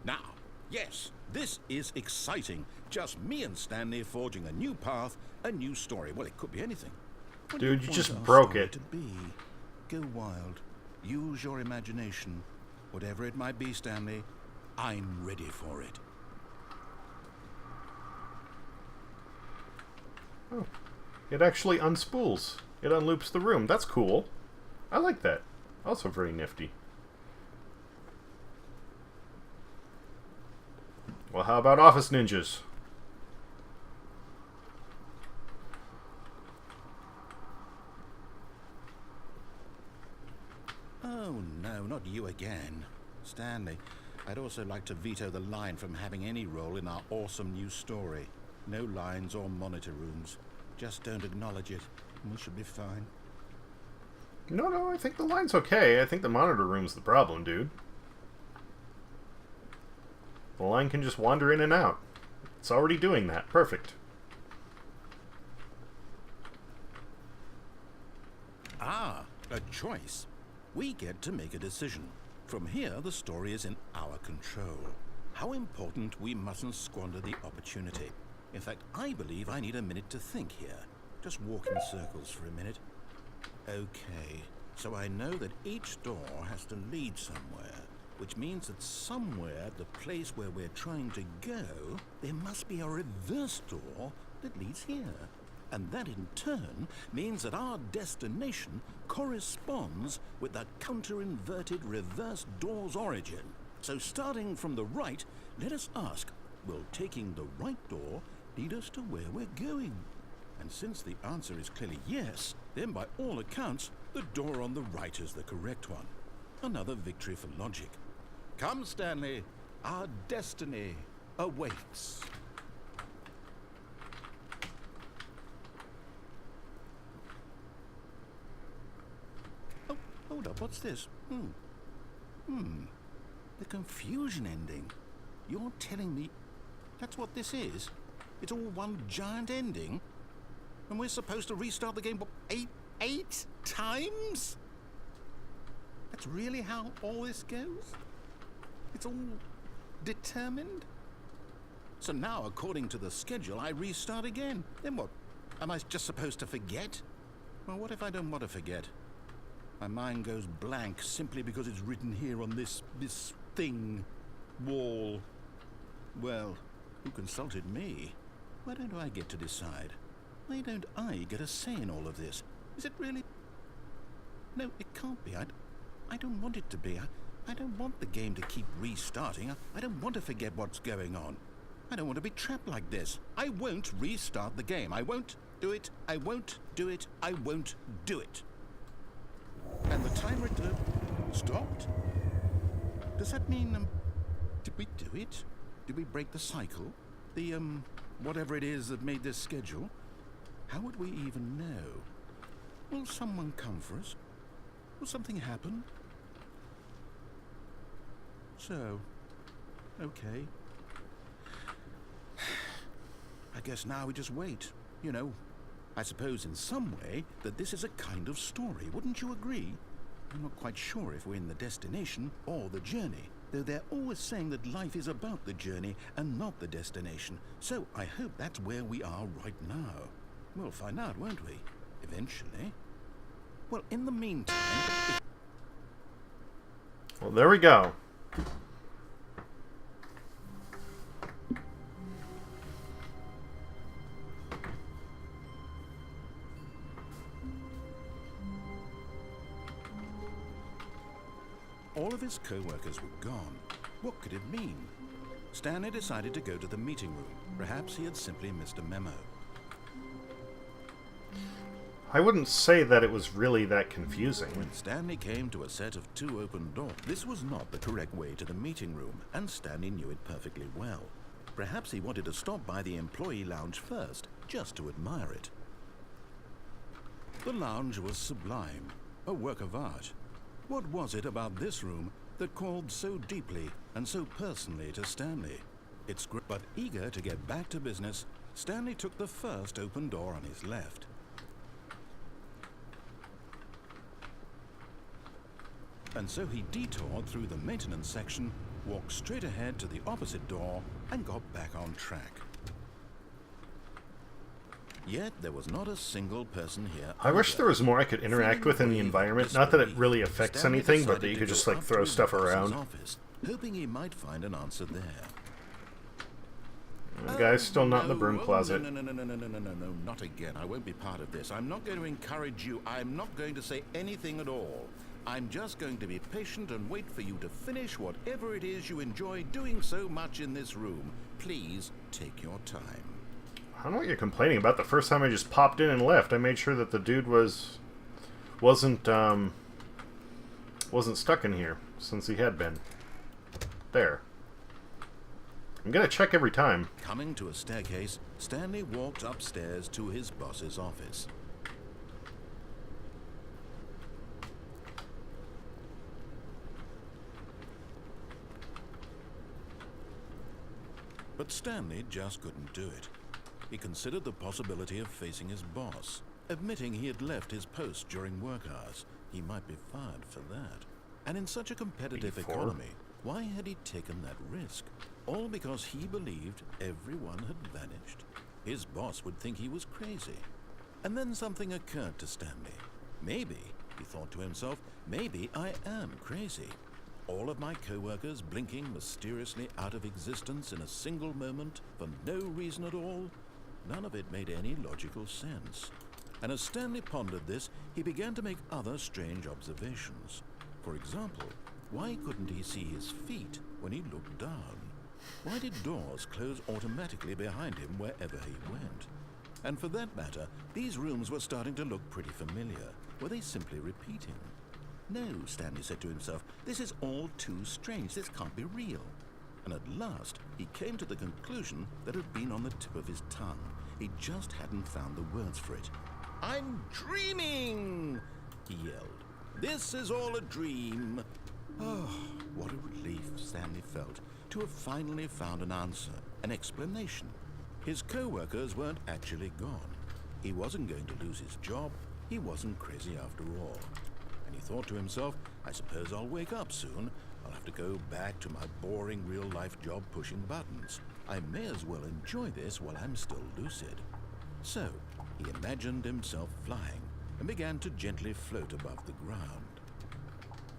Now, yes, this is exciting. Just me and Stanley forging a new path, a new story. Well, it could be anything. What do Dude, you want just our broke story it. to be? Go wild. Use your imagination. Whatever it might be, Stanley, I'm ready for it. Oh, it actually unspools. It unloops the room. That's cool. I like that. Also very nifty. Well, how about office ninjas? Oh, no, not you again. Stanley, I'd also like to veto the line from having any role in our awesome new story. No lines or monitor rooms. Just don't acknowledge it, and we should be fine. No, I think the line's okay. I think the monitor room's the problem, dude. The line can just wander in and out. It's already doing that. Perfect. Ah, a choice. We get to make a decision. From here, the story is in our control. How important we mustn't squander the opportunity. In fact, I believe I need a minute to think here. Just walk in circles for a minute. Okay, so I know that each door has to lead somewhere, which means that somewhere at the place where we're trying to go, there must be a reverse door that leads here. And that in turn means that our destination corresponds with the counter-inverted reverse door's origin. So starting from the right, let us ask, will taking the right door lead us to where we're going? And since the answer is clearly yes, then by all accounts, the door on the right is the correct one. Another victory for logic. Come, Stanley, our destiny awaits. Oh, hold up, what's this? The confusion ending. You're telling me that's what this is? It's all one giant ending? And we're supposed to restart the game, what, eight times? That's really how all this goes? It's all determined? So now, according to the schedule, I restart again. Then what? Am I just supposed to forget? Well, what if I don't want to forget? My mind goes blank simply because it's written here on this thing, wall. Well, who consulted me? Why don't I get to decide? Why don't I get a say in all of this? Is it really? No, it can't be. I don't want it to be. I don't want the game to keep restarting. I don't want to forget what's going on. I don't want to be trapped like this. I won't restart the game. I won't do it. I won't do it. I won't do it. And the timer stopped? Does that mean, did we do it? Did we break the cycle? The, whatever it is that made this schedule? How would we even know? Will someone come for us? Will something happen? So, okay. I guess now we just wait, you know. I suppose in some way that this is a kind of story, wouldn't you agree? I'm not quite sure if we're in the destination or the journey, though they're always saying that life is about the journey and not the destination. So I hope that's where we are right now. We'll find out, won't we? Eventually. Well, in the meantime... Well, there we go. All of his co-workers were gone. What could it mean? Stanley decided to go to the meeting room. Perhaps he had simply missed a memo. I wouldn't say that it was really that confusing. When Stanley came to a set of 2 open doors, this was not the correct way to the meeting room, and Stanley knew it perfectly well. Perhaps he wanted to stop by the employee lounge first, just to admire it. The lounge was sublime, a work of art. What was it about this room that called so deeply and so personally to Stanley? But eager to get back to business, Stanley took the first open door on his left. And so he detoured through the maintenance section, walked straight ahead to the opposite door, and got back on track. Yet there was not a single person here. I wish there was more I could interact with in the environment. Not that it really affects anything, but that you could just like throw stuff around. Office, hoping he might find an answer there. The guy's still not in the broom closet. No, not again. I won't be part of this. I'm not going to encourage you. I'm not going to say anything at all. I'm just going to be patient and wait for you to finish whatever it is you enjoy doing so much in this room. Please take your time. I don't know what you're complaining about. The first time I just popped in and left, I made sure that the dude wasn't stuck in here, since he had been. There. I'm gonna check every time. Coming to a staircase, Stanley walked upstairs to his boss's office. But Stanley just couldn't do it. He considered the possibility of facing his boss, admitting he had left his post during work hours. He might be fired for that. And in such a competitive economy, why had he taken that risk? All because he believed everyone had vanished. His boss would think he was crazy. And then something occurred to Stanley. Maybe, he thought to himself, maybe I am crazy. All of my co-workers blinking mysteriously out of existence in a single moment for no reason at all. None of it made any logical sense. And as Stanley pondered this, he began to make other strange observations. For example, why couldn't he see his feet when he looked down? Why did doors close automatically behind him wherever he went? And for that matter, these rooms were starting to look pretty familiar. Were they simply repeating? No, Stanley said to himself, this is all too strange. This can't be real. And at last, he came to the conclusion that had been on the tip of his tongue. He just hadn't found the words for it. I'm dreaming, he yelled. This is all a dream. Oh, what a relief Stanley felt to have finally found an answer, an explanation. His co-workers weren't actually gone. He wasn't going to lose his job. He wasn't crazy after all. And he thought to himself, I suppose I'll wake up soon. I'll have to go back to my boring real-life job pushing buttons. I may as well enjoy this while I'm still lucid. So, he imagined himself flying and began to gently float above the ground.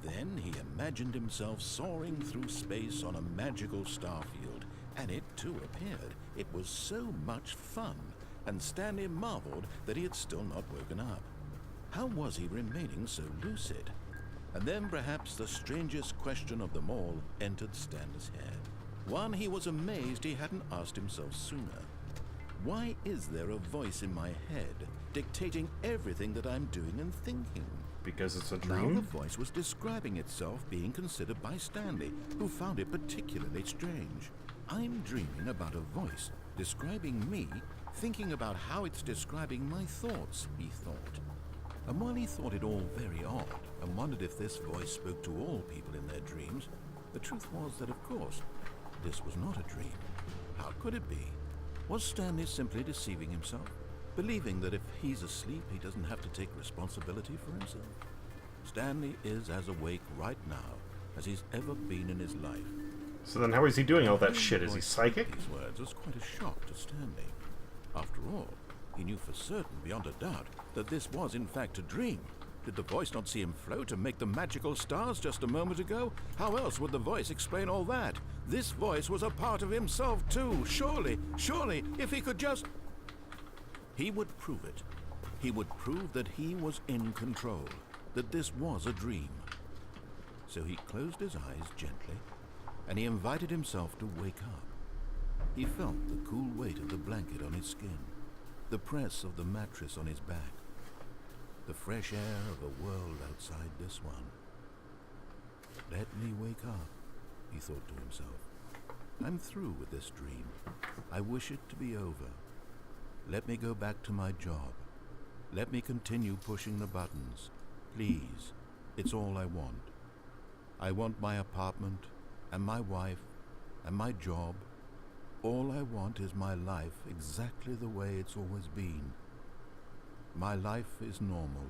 Then he imagined himself soaring through space on a magical starfield, and it too appeared. It was so much fun, and Stanley marveled that he had still not woken up. How was he remaining so lucid? And then perhaps the strangest question of them all entered Stanley's head. One he was amazed he hadn't asked himself sooner. Why is there a voice in my head dictating everything that I'm doing and thinking? Because it's a dream? Now the voice was describing itself being considered by Stanley, who found it particularly strange. I'm dreaming about a voice describing me, thinking about how it's describing my thoughts, he thought. And while he thought it all very odd, and wondered if this voice spoke to all people in their dreams, the truth was that, of course, this was not a dream. How could it be? Was Stanley simply deceiving himself, believing that if he's asleep, he doesn't have to take responsibility for himself? Stanley is as awake right now as he's ever been in his life. So then how is he doing all that shit? Is he psychic? These words was quite a shock to Stanley. After all, he knew for certain, beyond a doubt, that this was in fact a dream. Did the voice not see him float and make the magical stars just a moment ago? How else would the voice explain all that? This voice was a part of himself too. Surely, if he could just... He would prove it. He would prove that he was in control, that this was a dream. So he closed his eyes gently, and he invited himself to wake up. He felt the cool weight of the blanket on his skin, the press of the mattress on his back, the fresh air of a world outside this one. Let me wake up, he thought to himself. I'm through with this dream. I wish it to be over. Let me go back to my job. Let me continue pushing the buttons. Please, it's all I want. I want my apartment, and my wife, and my job. All I want is my life exactly the way it's always been. My life is normal.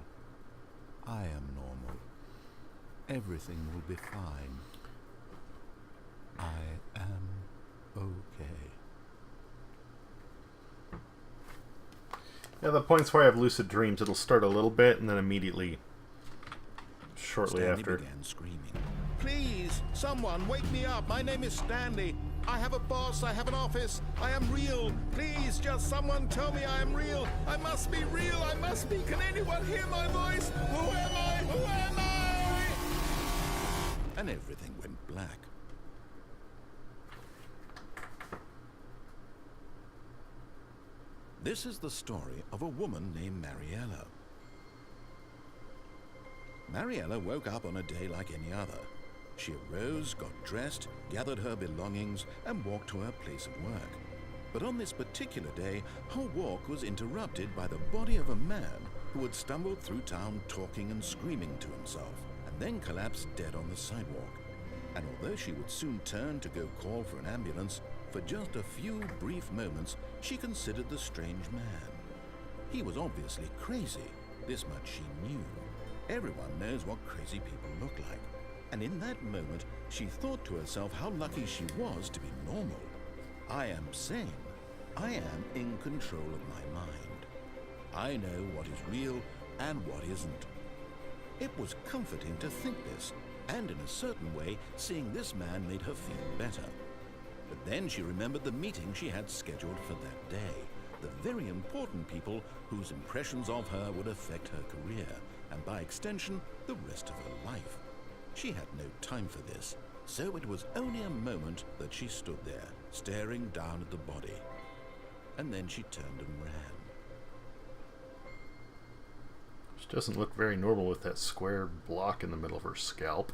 I am normal. Everything will be fine. I am okay. Yeah, the points where I have lucid dreams, it'll start a little bit and then immediately, shortly Stanley after. began screaming. Please, someone, wake me up. My name is Stanley. I have a boss. I have an office. I am real. Please, just someone tell me I am real. I must be real. I must be. Can anyone hear my voice? Who am I? Who am I? and everything went black. This is the story of a woman named Mariella. Mariella woke up on a day like any other. She arose, got dressed, gathered her belongings, and walked to her place of work. But on this particular day, her walk was interrupted by the body of a man who had stumbled through town talking and screaming to himself, and then collapsed dead on the sidewalk. And although she would soon turn to go call for an ambulance, for just a few brief moments, she considered the strange man. He was obviously crazy. This much she knew. Everyone knows what crazy people look like. And in that moment, she thought to herself how lucky she was to be normal. I am sane. I am in control of my mind. I know what is real and what isn't. It was comforting to think this, and in a certain way, seeing this man made her feel better. But then she remembered the meeting she had scheduled for that day, the very important people whose impressions of her would affect her career, and by extension, the rest of her life. She had no time for this, so it was only a moment that she stood there, staring down at the body. And then she turned and ran. She doesn't look very normal with that square block in the middle of her scalp.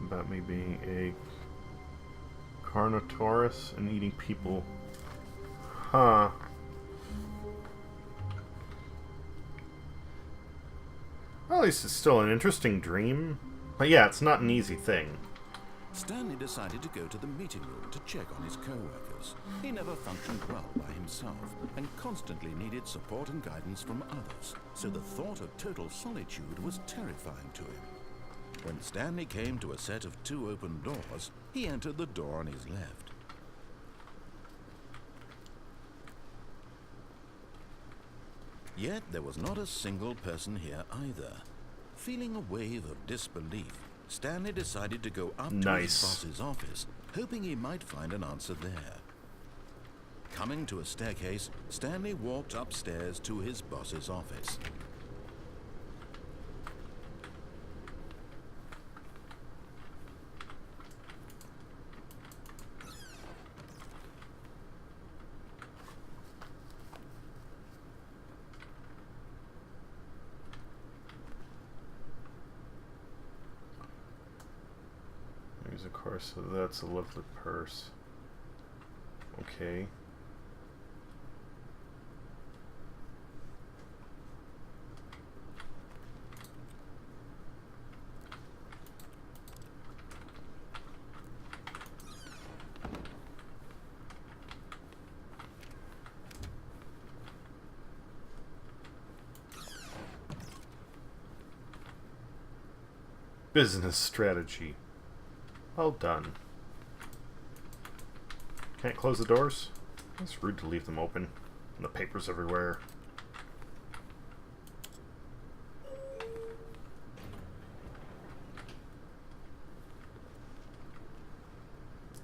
About me being a carnotaurus and eating people. Huh. Well, at least it's still an interesting dream. But yeah, it's not an easy thing. Stanley decided to go to the meeting room to check on his co-workers. He never functioned well by himself and constantly needed support and guidance from others, so the thought of total solitude was terrifying to him. When Stanley came to a set of 2 open doors, he entered the door on his left. Yet there was not a single person here either. Feeling a wave of disbelief, Stanley decided to go up to his boss's office, hoping he might find an answer there. Coming to a staircase, Stanley walked upstairs to his boss's office. Of course, so that's a lovely purse. Okay. Business strategy. Well done. Can't close the doors? It's rude to leave them open. And the papers everywhere.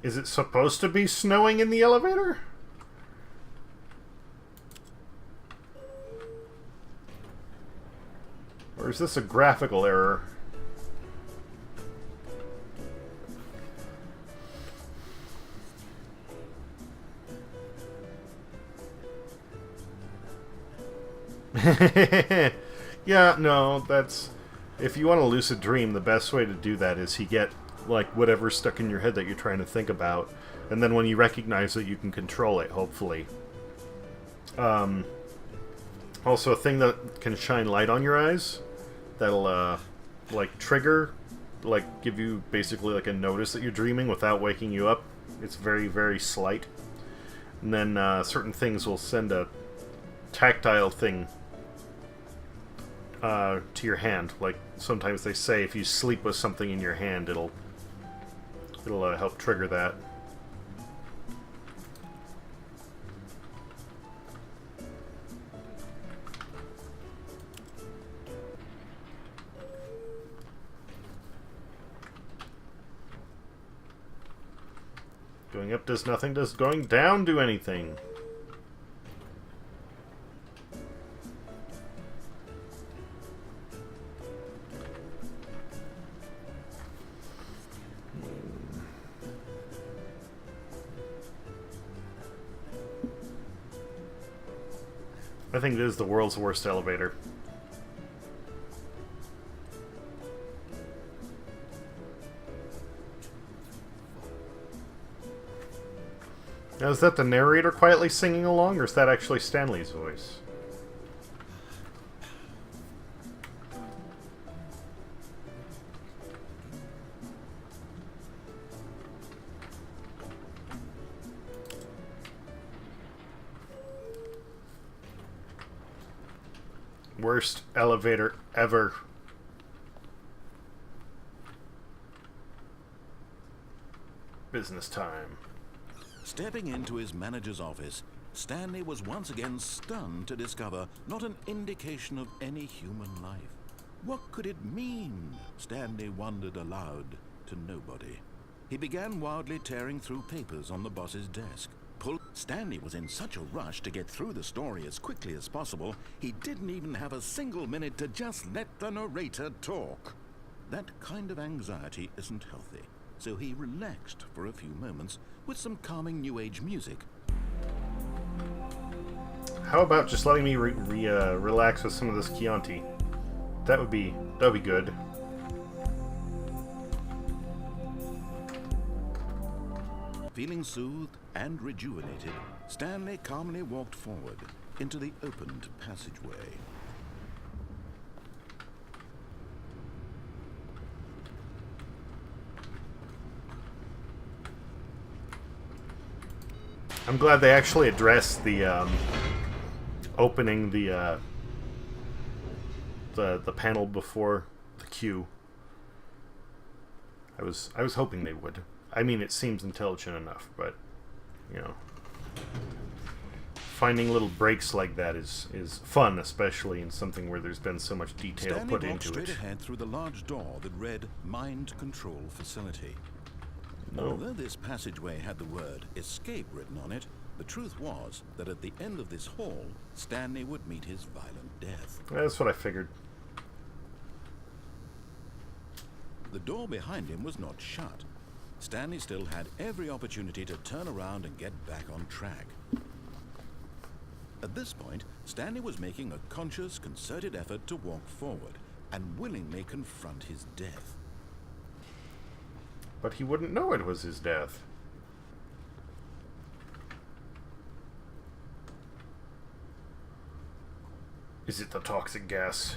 Is it supposed to be snowing in the elevator? Or is this a graphical error? Yeah, no, that's... If you want a lucid dream, the best way to do that is you get, like, whatever's stuck in your head that you're trying to think about, and then when you recognize it, you can control it, hopefully. Also, a thing that can shine light on your eyes, that'll, like, trigger, like, give you basically, like, a notice that you're dreaming without waking you up. It's very, very slight. And then, certain things will send a tactile thing to your hand. Like sometimes they say if you sleep with something in your hand, it'll help trigger that. Going up does nothing. Does going down do anything? I think this is the world's worst elevator. Now, is that the narrator quietly singing along, or is that actually Stanley's voice? Worst elevator ever. Business time. Stepping into his manager's office, Stanley was once again stunned to discover not an indication of any human life. What could it mean? Stanley wondered aloud to nobody. He began wildly tearing through papers on the boss's desk. Stanley was in such a rush to get through the story as quickly as possible, he didn't even have a single minute to just let the narrator talk. That kind of anxiety isn't healthy, so he relaxed for a few moments with some calming New Age music. How about just letting me relax with some of this Chianti? That would be good. Feeling soothed and rejuvenated, Stanley calmly walked forward into the opened passageway. I'm glad they actually addressed the opening the panel before the queue. I was hoping they would. I mean, it seems intelligent enough, but you know, finding little breaks like that is fun, especially in something where there's been so much detail Stanley put walked into straight it. ahead through the large door that read Mind Control Facility. No. Although this passageway had the word escape written on it, the truth was that at the end of this hall, Stanley would meet his violent death. That's what I figured. The door behind him was not shut. Stanley still had every opportunity to turn around and get back on track. At this point, Stanley was making a conscious, concerted effort to walk forward and willingly confront his death. But he wouldn't know it was his death. Is it the toxic gas?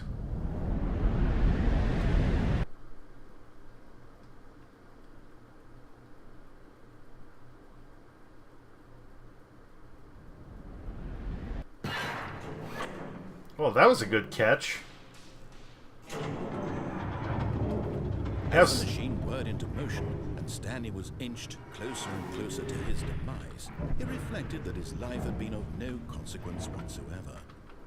Well, that was a good catch. As the machine whirred into motion and Stanley was inched closer and closer to his demise, he reflected that his life had been of no consequence whatsoever.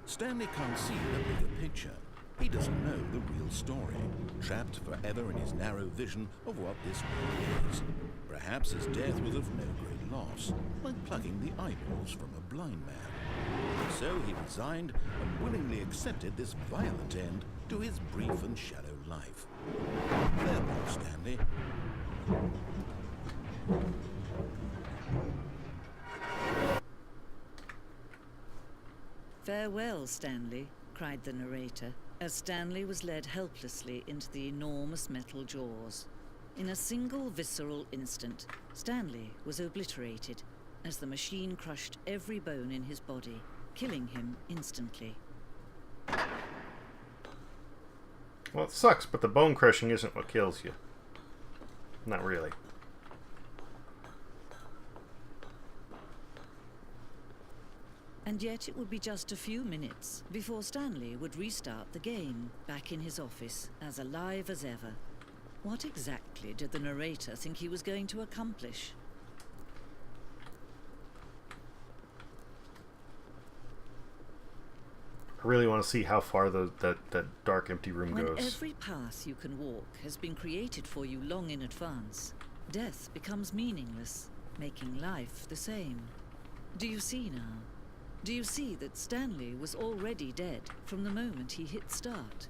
Stanley can't see the bigger picture. He doesn't know the real story, trapped forever in his narrow vision of what this world is. Perhaps his death was of no great loss, like plucking the eyeballs from a blind man. So he resigned and willingly accepted this violent end to his brief and shallow life. Farewell, Stanley. Farewell, Stanley, cried the narrator, as Stanley was led helplessly into the enormous metal jaws. In a single visceral instant, Stanley was obliterated as the machine crushed every bone in his body, killing him instantly. Well, it sucks, but the bone crushing isn't what kills you. Not really. And yet it would be just a few minutes before Stanley would restart the game, back in his office, as alive as ever. What exactly did the narrator think he was going to accomplish? I really want to see how far that dark, empty room When goes. every path you can walk has been created for you long in advance, death becomes meaningless. making life the same. Do you see now? Do you see that Stanley was already dead from the moment he hit start?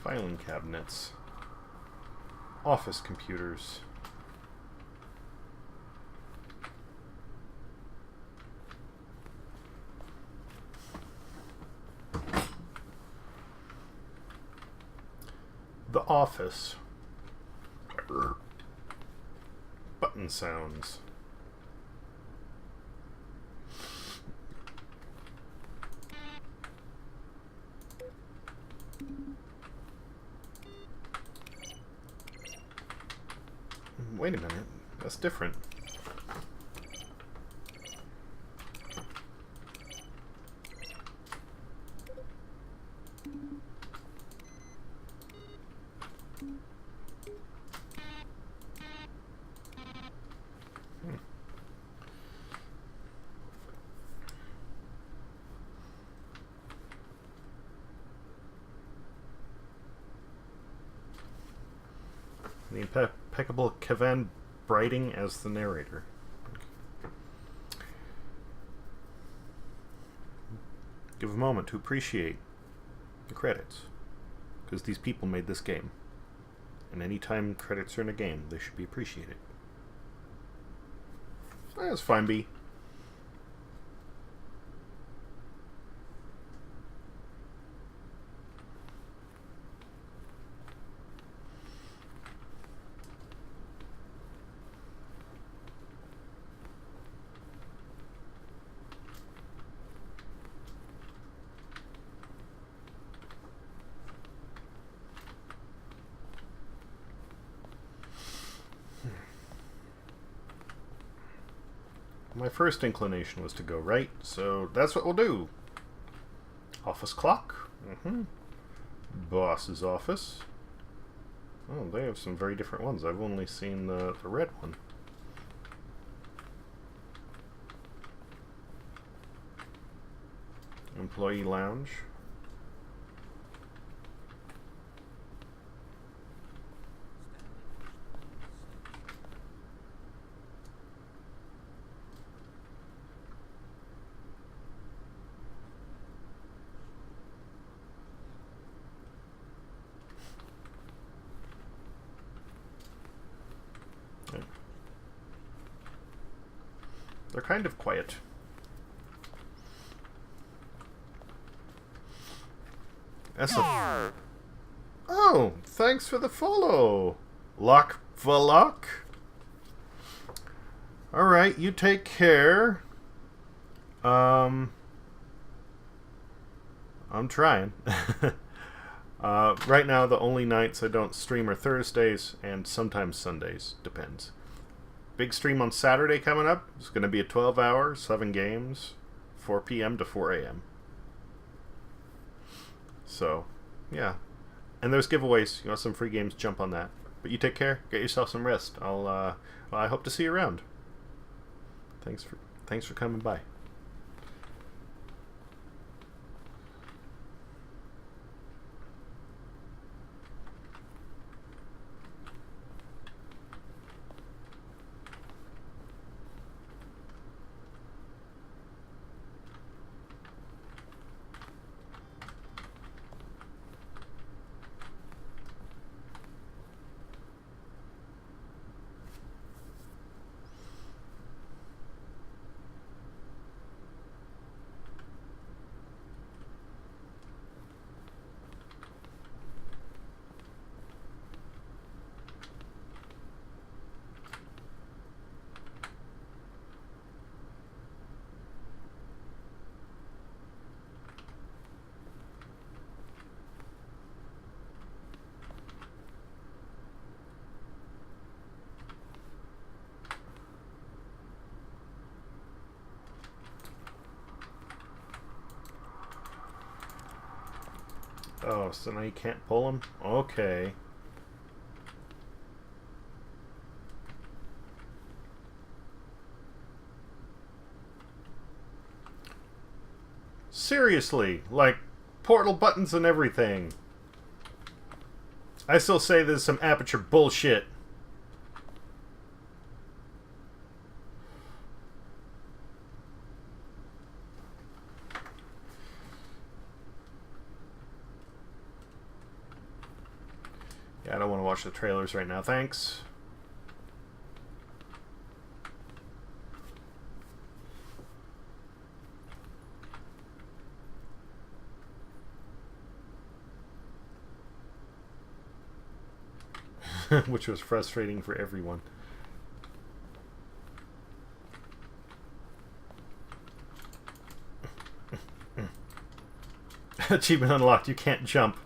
Filing cabinets. Office computers. The office. Button sounds. Wait a minute, that's different. The impeccable Kevin Brighting as the narrator. Give a moment to appreciate the credits, because these people made this game, and anytime credits are in a game, they should be appreciated. That's fine, B. My first inclination was to go right, so that's what we'll do. Office clock. Boss's office. Oh, they have some very different ones. I've only seen the red one. Employee lounge. They're kind of quiet. Oh, thanks for the follow. Lock for luck. Alright, you take care. I'm trying. Right now, the only nights I don't stream are Thursdays and sometimes Sundays. Depends. Big stream on Saturday coming up. It's going to be a 12-hour, 7 games, 4 p.m. to 4 a.m. So, yeah. And there's giveaways. You want some free games, jump on that. But you take care. Get yourself some rest. I hope to see you around. Thanks for coming by. Oh, so now you can't pull them? Okay. Seriously, like portal buttons and everything. I still say there's some aperture bullshit. Yeah, I don't want to watch the trailers right now, thanks. Which was frustrating for everyone. Achievement unlocked, you can't jump.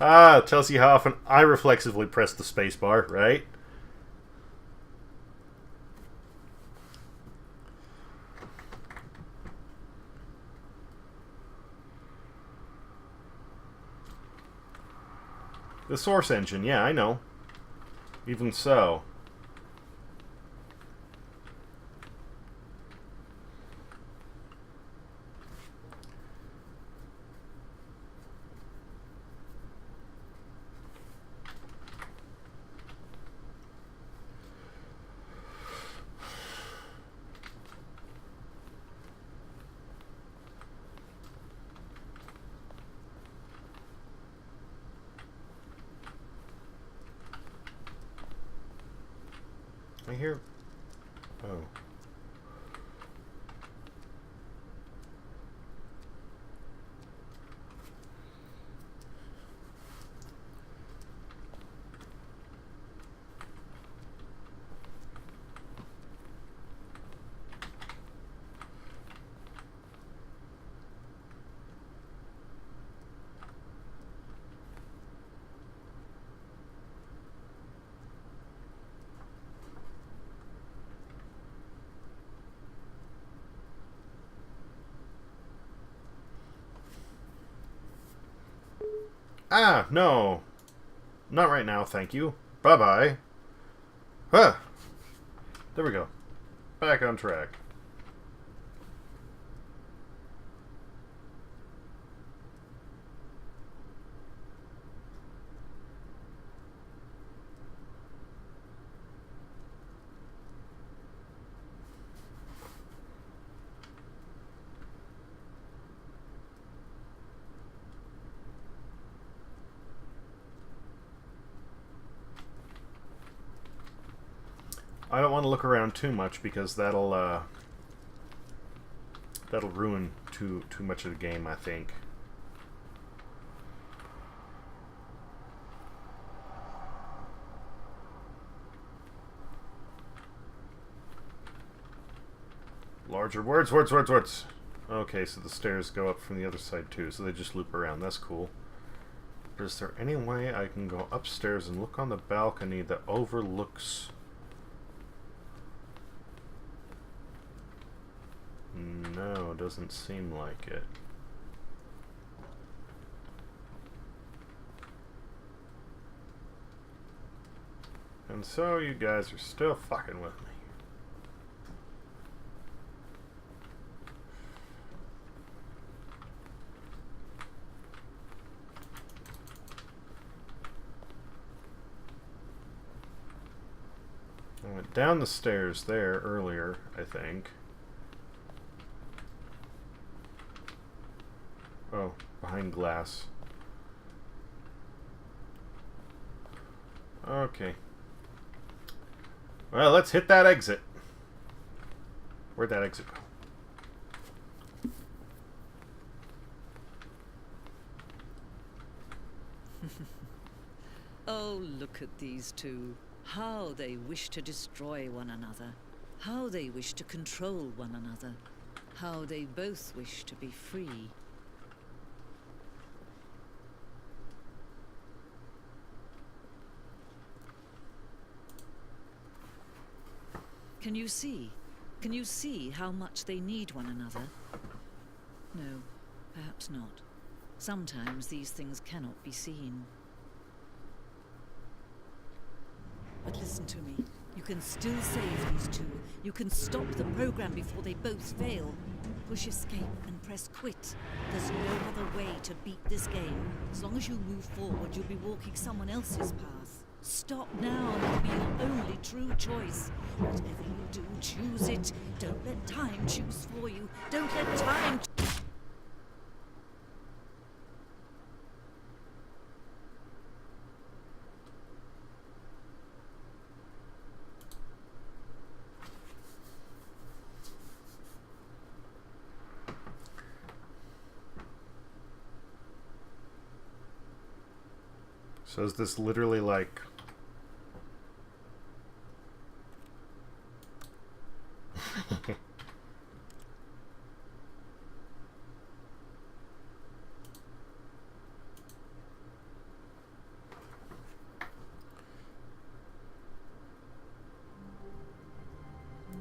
Ah, tells you how often I reflexively press the spacebar, right? The source engine, yeah, I know. Even so. I hear... Oh. Ah, no. Not right now, thank you. Bye-bye. Ah. There we go. Back on track. I don't want to look around too much because that'll ruin too much of the game, I think. Larger words. Okay, so the stairs go up from the other side too, so they just loop around. That's cool. But is there any way I can go upstairs and look on the balcony that overlooks... No, doesn't seem like it. And so you guys are still fucking with me. I went down the stairs there earlier, I think. Oh, behind glass. Okay. Well, let's hit that exit. Where'd that exit go? Oh, look at these two. How they wish to destroy one another. How they wish to control one another. How they both wish to be free. Can you see? Can you see how much they need one another? No, perhaps not. Sometimes these things cannot be seen. But listen to me. You can still save these two. You can stop the program before they both fail. Push escape and press quit. There's no other way to beat this game. As long as you move forward, you'll be walking someone else's path. Stop now, and it'll be your only true choice. Whatever you do, choose it. Don't let time choose for you. Don't let time... So is this literally like...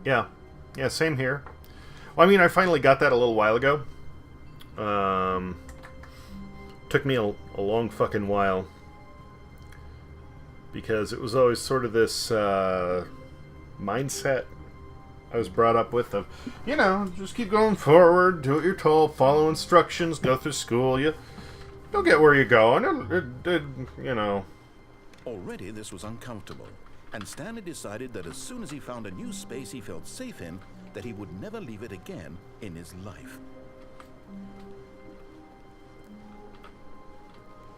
Yeah. Yeah, same here. Well, I mean, I finally got that a little while ago. Took me a long fucking while. Because it was always sort of this mindset I was brought up with of, you know, just keep going forward, do what you're told, follow instructions, go through school, you'll get where you're going, you know. Already this was uncomfortable, and Stanley decided that as soon as he found a new space he felt safe in, that he would never leave it again in his life.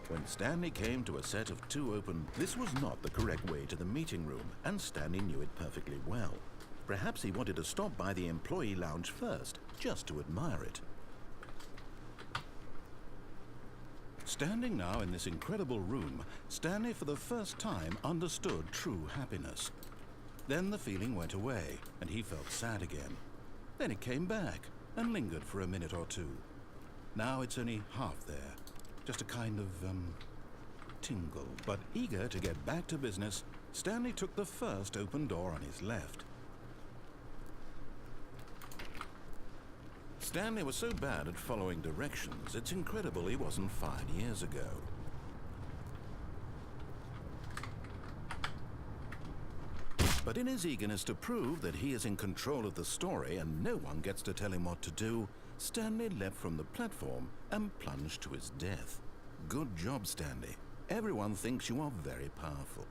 When Stanley came to a set of two open... This was not the correct way to the meeting room, and Stanley knew it perfectly well. Perhaps he wanted to stop by the employee lounge first, just to admire it. Standing now in this incredible room, Stanley for the first time understood true happiness. Then the feeling went away, and he felt sad again. Then it came back, and lingered for a minute or two. Now it's only half there. Just a kind of, tingle. But eager to get back to business, Stanley took the first open door on his left. Stanley was so bad at following directions, it's incredible he wasn't fired years ago. But in his eagerness to prove that he is in control of the story and no one gets to tell him what to do, Stanley leapt from the platform and plunged to his death. Good job, Stanley. Everyone thinks you are very powerful.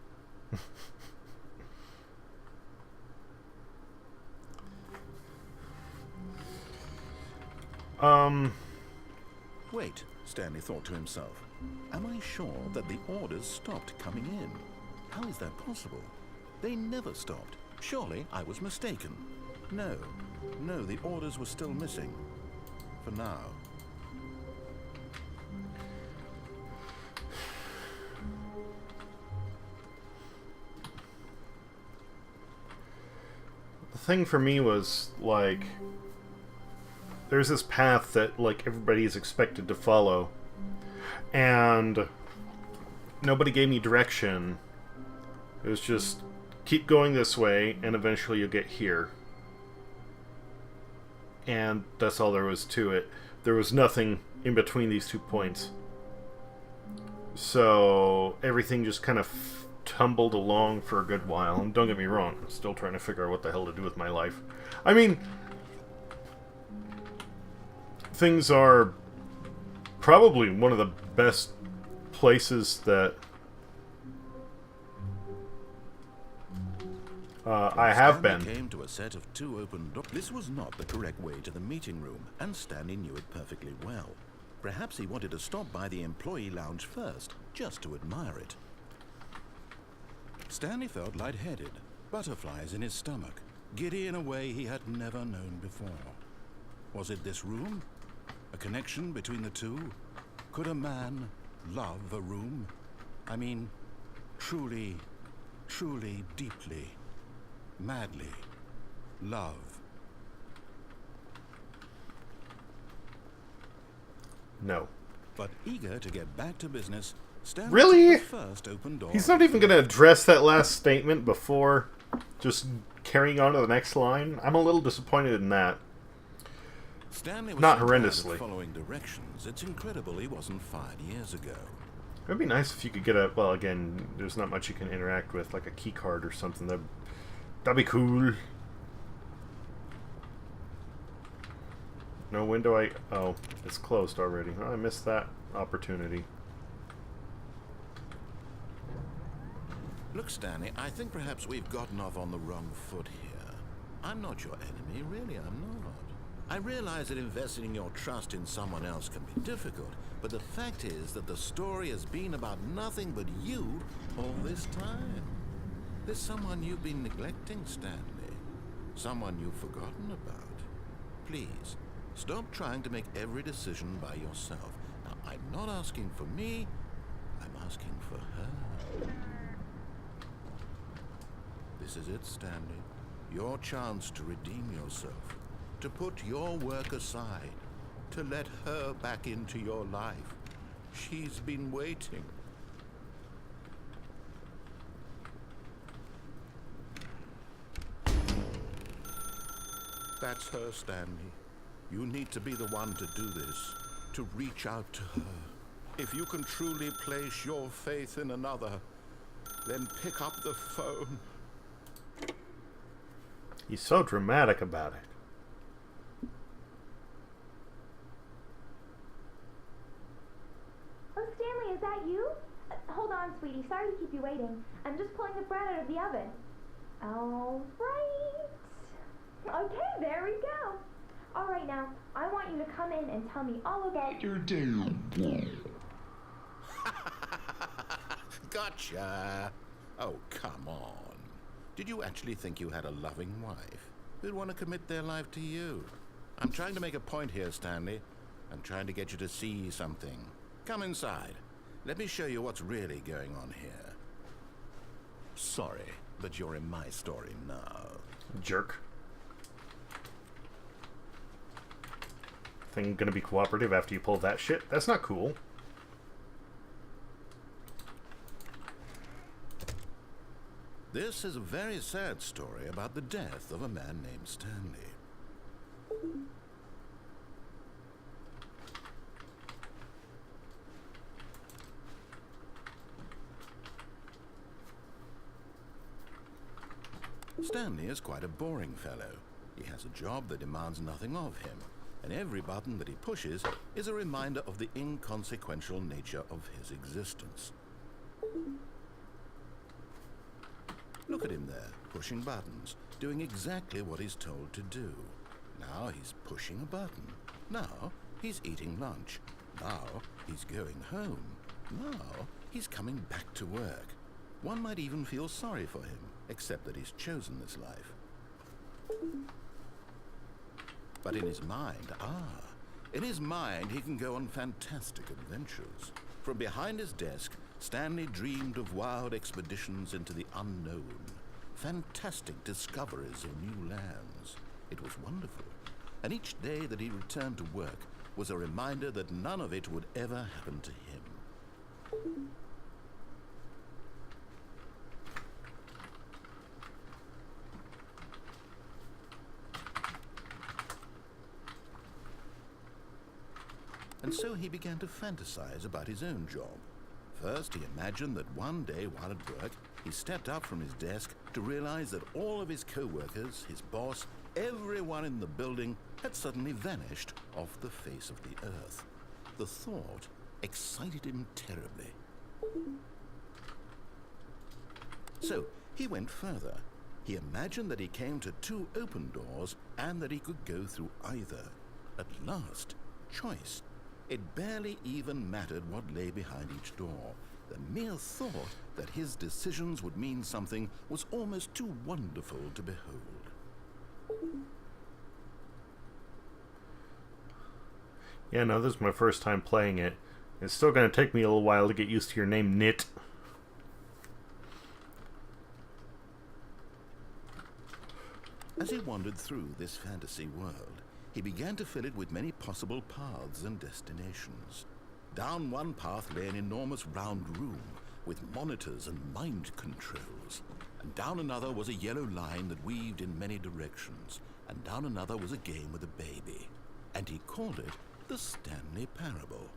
Wait, Stanley thought to himself. Am I sure that the orders stopped coming in? How is that possible? They never stopped. Surely I was mistaken. No, the orders were still missing. For now. The thing for me was, like, there's this path that, like, everybody is expected to follow. And nobody gave me direction. It was just, keep going this way, and eventually you'll get here. And that's all there was to it. There was nothing in between these 2 points. So everything just kind of tumbled along for a good while. And don't get me wrong, I'm still trying to figure out what the hell to do with my life. I mean, things are probably one of the best places that I have been. Came to a set of two open doors. This was not the correct way to the meeting room, and Stanley knew it perfectly well. Perhaps he wanted to stop by the employee lounge first, just to admire it. Stanley felt lightheaded, butterflies in his stomach, giddy in a way he had never known before. Was it this room? A connection between the two? Could a man love a room? I mean, truly, deeply, madly love. No. But eager to get back to business, Stanley really? took the first open door. He's not even going to address that last statement before just carrying on to the next line? I'm a little disappointed in that. Stanley was Not so bad at horrendously. following directions. It's incredible he wasn't Not so bad at horrendously. following directions. It's incredible he wasn't fired years ago. It'd be nice if you could get a... Well, again, there's not much you can interact with, like a key card or something. That'd be cool. No, when do I... Oh, it's closed already. Oh, I missed that opportunity. Look, Stanley, I think perhaps we've gotten off on the wrong foot here. I'm not your enemy, really, I'm not. I realize that investing your trust in someone else can be difficult, but the fact is that the story has been about nothing but you all this time. There's someone you've been neglecting, Stanley. Someone you've forgotten about. Please, stop trying to make every decision by yourself. Now, I'm not asking for me, I'm asking for her. This is it, Stanley. Your chance to redeem yourself. To put your work aside. To let her back into your life. She's been waiting. That's her, Stanley. You need to be the one to do this. To reach out to her. If you can truly place your faith in another, then pick up the phone. He's so dramatic about it. Oh, Stanley, is that you? Hold on, sweetie. Sorry to keep you waiting. I'm just pulling the bread out of the oven. All right. Okay, there we go. All right, now, I want you to come in and tell me all about your day. Gotcha. Oh, come on. Did you actually think you had a loving wife who'd want to commit their life to you? I'm trying to make a point here, Stanley. I'm trying to get you to see something. Come inside. Let me show you what's really going on here. Sorry, but you're in my story now. Jerk. Thing gonna be cooperative after you pull that shit? That's not cool. This is a very sad story about the death of a man named Stanley. Stanley is quite a boring fellow. He has a job that demands nothing of him, and every button that he pushes is a reminder of the inconsequential nature of his existence. Look at him there, pushing buttons, doing exactly what he's told to do. Now he's pushing a button. Now he's eating lunch. Now he's going home. Now he's coming back to work. One might even feel sorry for him, except that he's chosen this life. But in his mind, he can go on fantastic adventures. From behind his desk, Stanley dreamed of wild expeditions into the unknown, fantastic discoveries of new lands. It was wonderful, and each day that he returned to work was a reminder that none of it would ever happen to him. And so he began to fantasize about his own job. First, he imagined that one day while at work, he stepped up from his desk to realize that all of his co-workers, his boss, everyone in the building had suddenly vanished off the face of the earth. The thought excited him terribly. So he went further. He imagined that he came to two open doors and that he could go through either. At last, choice. It barely even mattered what lay behind each door. The mere thought that his decisions would mean something was almost too wonderful to behold. Yeah, no, this is my first time playing it. It's still going to take me a little while to get used to your name, Nit. As he wandered through this fantasy world, he began to fill it with many possible paths and destinations. Down one path lay an enormous round room with monitors and mind controls. And down another was a yellow line that weaved in many directions. And down another was a game with a baby. and he called it the Stanley Parable.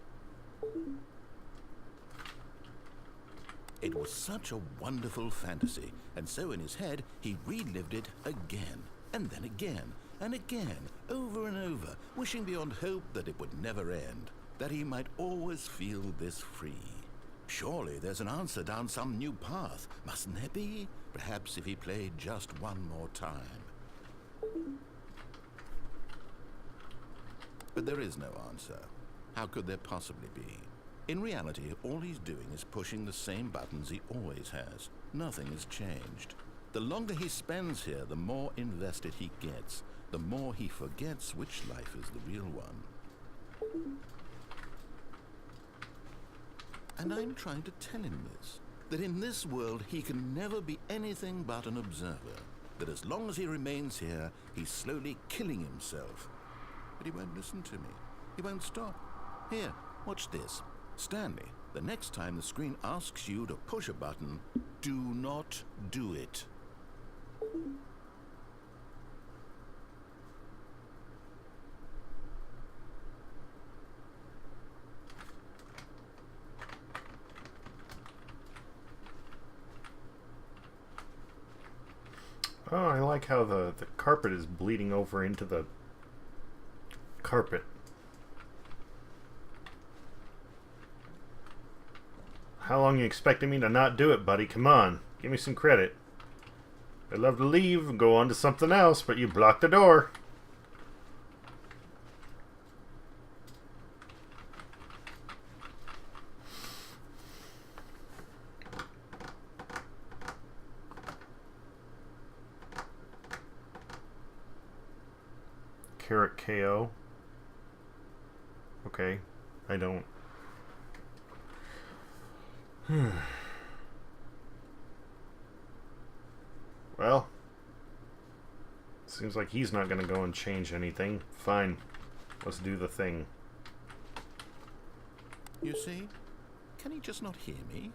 It was such a wonderful fantasy, and so in his head he relived it again, and then again, and again, over and over, wishing beyond hope that it would never end, that he might always feel this free. Surely there's an answer down some new path, mustn't there be? Perhaps if he played just one more time. But there is no answer. How could there possibly be? In reality, all he's doing is pushing the same buttons he always has. Nothing has changed. The longer he spends here, the more invested he gets, the more he forgets which life is the real one. And I'm trying to tell him this, that in this world he can never be anything but an observer, that as long as he remains here, he's slowly killing himself. But he won't listen to me. He won't stop. Here, watch this. Stanley, the next time the screen asks you to push a button, do not do it. Oh, I like how the carpet is bleeding over into the carpet. How long you expecting me to not do it, buddy? Come on, give me some credit. I'd love to leave and go on to something else, but you blocked the door. Carrot KO. Okay, I don't. Well, seems like he's not going to go and change anything. Fine, let's do the thing. You see? Can he just not hear me?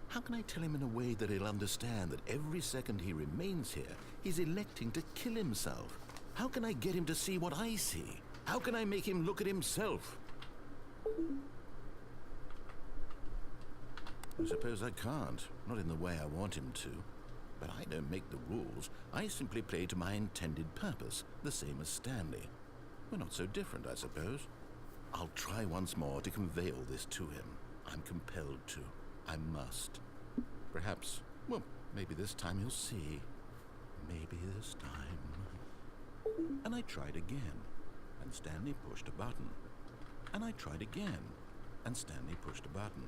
How can I tell him in a way that he'll understand that every second he remains here, he's electing to kill himself? How can I get him to see what I see? How can I make him look at himself? I suppose I can't, not in the way I want him to. But I don't make the rules. I simply play to my intended purpose, the same as Stanley. We're not so different, I suppose. I'll try once more to convey all this to him. I'm compelled to. I must. Perhaps, well, maybe this time he'll see. Maybe this time. And I tried again, and Stanley pushed a button. And I tried again, and Stanley pushed a button.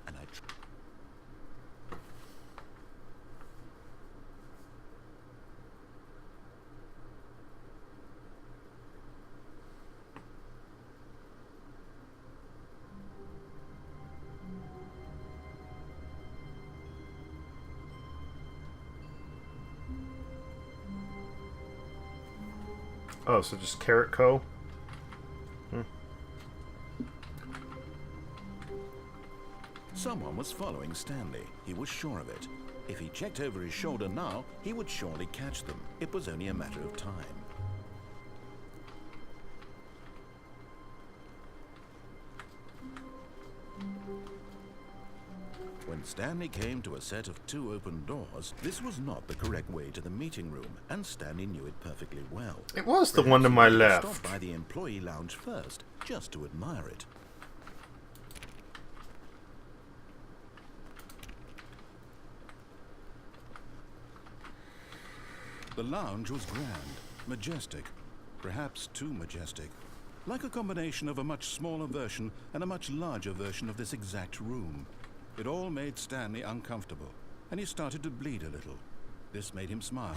And I Oh, so just Carrot Co. Someone was following Stanley. He was sure of it. If he checked over his shoulder now, he would surely catch them. It was only a matter of time. When Stanley came to a set of 2 open doors, this was not the correct way to the meeting room, and Stanley knew it perfectly well. It was the one to my left. Stop by the employee lounge first, just to admire it. The lounge was grand, majestic, perhaps too majestic, like a combination of a much smaller version and a much larger version of this exact room. It all made Stanley uncomfortable, and he started to bleed a little. This made him smile.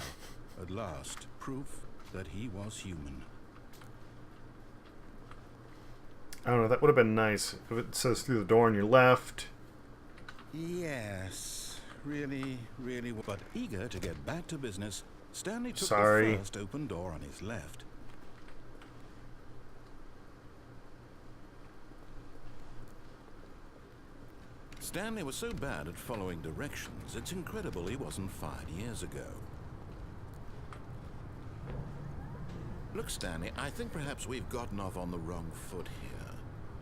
At last, proof that he was human. I don't know, that would have been nice if it says through the door on your left. Yes, really, but eager to get back to business, Stanley took the first open door on his left. Stanley was so bad at following directions, it's incredible he wasn't fired years ago. Look, Stanley, I think perhaps we've gotten off on the wrong foot here.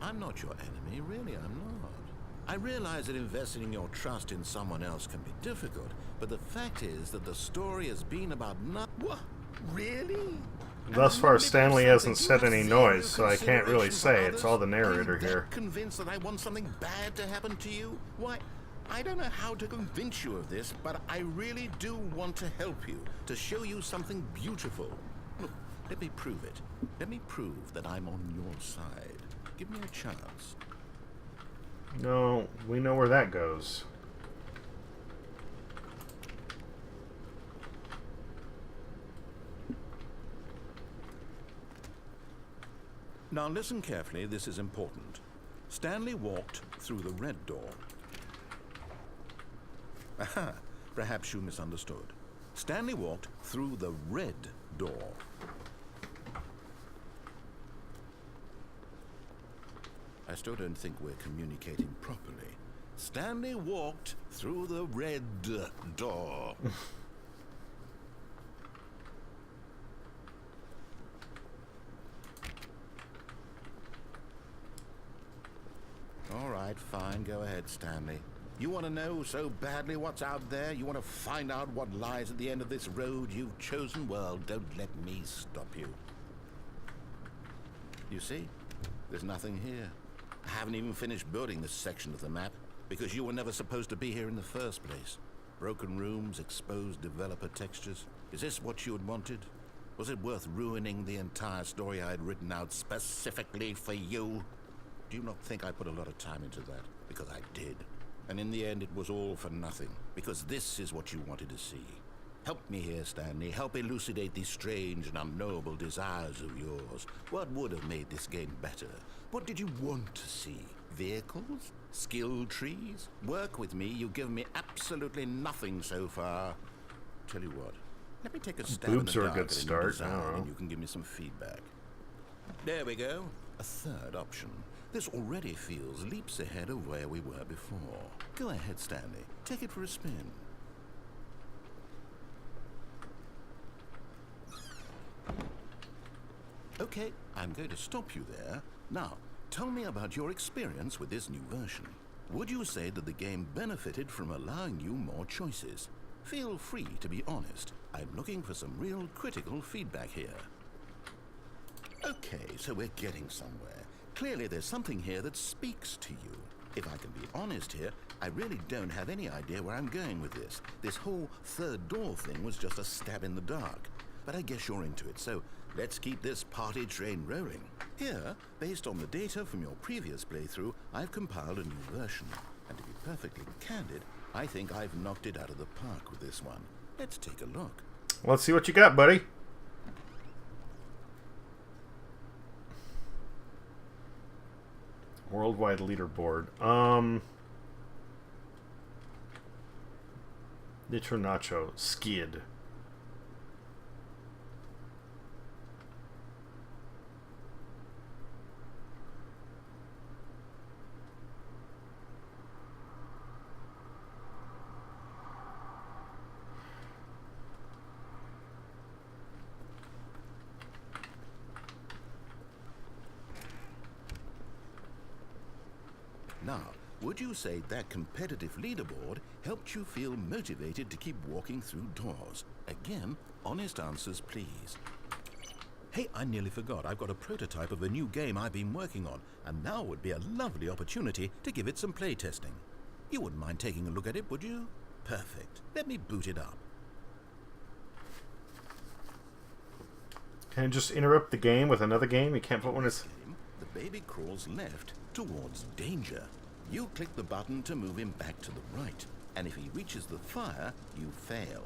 I'm not your enemy, really, I'm not. I realize that investing your trust in someone else can be difficult, but the fact is that the story has been about What? Really? Thus far, Stanley hasn't said any noise, so I can't really say. It's all the narrator here. Convinced that I want something bad to happen to you? Why, I don't know how to convince you of this, but I really do want to help you, to show you something beautiful. Look, let me prove it. Let me prove that I'm on your side. Give me a chance. No, we know where that goes. Now listen carefully, this is important. Stanley walked through the red door. Aha, perhaps you misunderstood. Stanley walked through the red door. I still don't think we're communicating properly. Stanley walked through the red door. All right, fine. Go ahead, Stanley. You want to know so badly what's out there? You want to find out what lies at the end of this road you've chosen? Well, don't let me stop you. You see? There's nothing here. I haven't even finished building this section of the map, because you were never supposed to be here in the first place. Broken rooms, exposed developer textures. Is this what you had wanted? Was it worth ruining the entire story I had written out specifically for you? Do you not think I put a lot of time into that? Because I did. And in the end, it was all for nothing. Because this is what you wanted to see. Help me here, Stanley. Help elucidate these strange and unknowable desires of yours. What would have made this game better? What did you want to see? Vehicles? Skill trees? Work with me. You've given me absolutely nothing so far. Tell you what. Let me take a stab Boobs in are the a dark good at a new start. I design, don't know. and you can give me some feedback. There we go. A third option. This already feels leaps ahead of where we were before. Go ahead, Stanley. Take it for a spin. Okay, I'm going to stop you there. Now, tell me about your experience with this new version. Would you say that the game benefited from allowing you more choices? Feel free to be honest. I'm looking for some real critical feedback here. Okay, so we're getting somewhere. Clearly there's something here that speaks to you. If I can be honest here, I really don't have any idea where I'm going with this. This whole third door thing was just a stab in the dark. But I guess you're into it, so let's keep this party train rolling. Here, based on the data from your previous playthrough, I've compiled a new version. And to be perfectly candid, I think I've knocked it out of the park with this one. Let's take a look. Let's see what you got, buddy. Worldwide leaderboard. Nitro Nacho. Skid. Now, would you say that competitive leaderboard helped you feel motivated to keep walking through doors? Again, honest answers, please. Hey, I nearly forgot. I've got a prototype of a new game I've been working on, and now would be a lovely opportunity to give it some playtesting. You wouldn't mind taking a look at it, would you? Perfect. Let me boot it up. Can I just interrupt the game with another game? You can't put one as... The baby crawls left towards danger. You click the button to move him back to the right, and if he reaches the fire, you fail.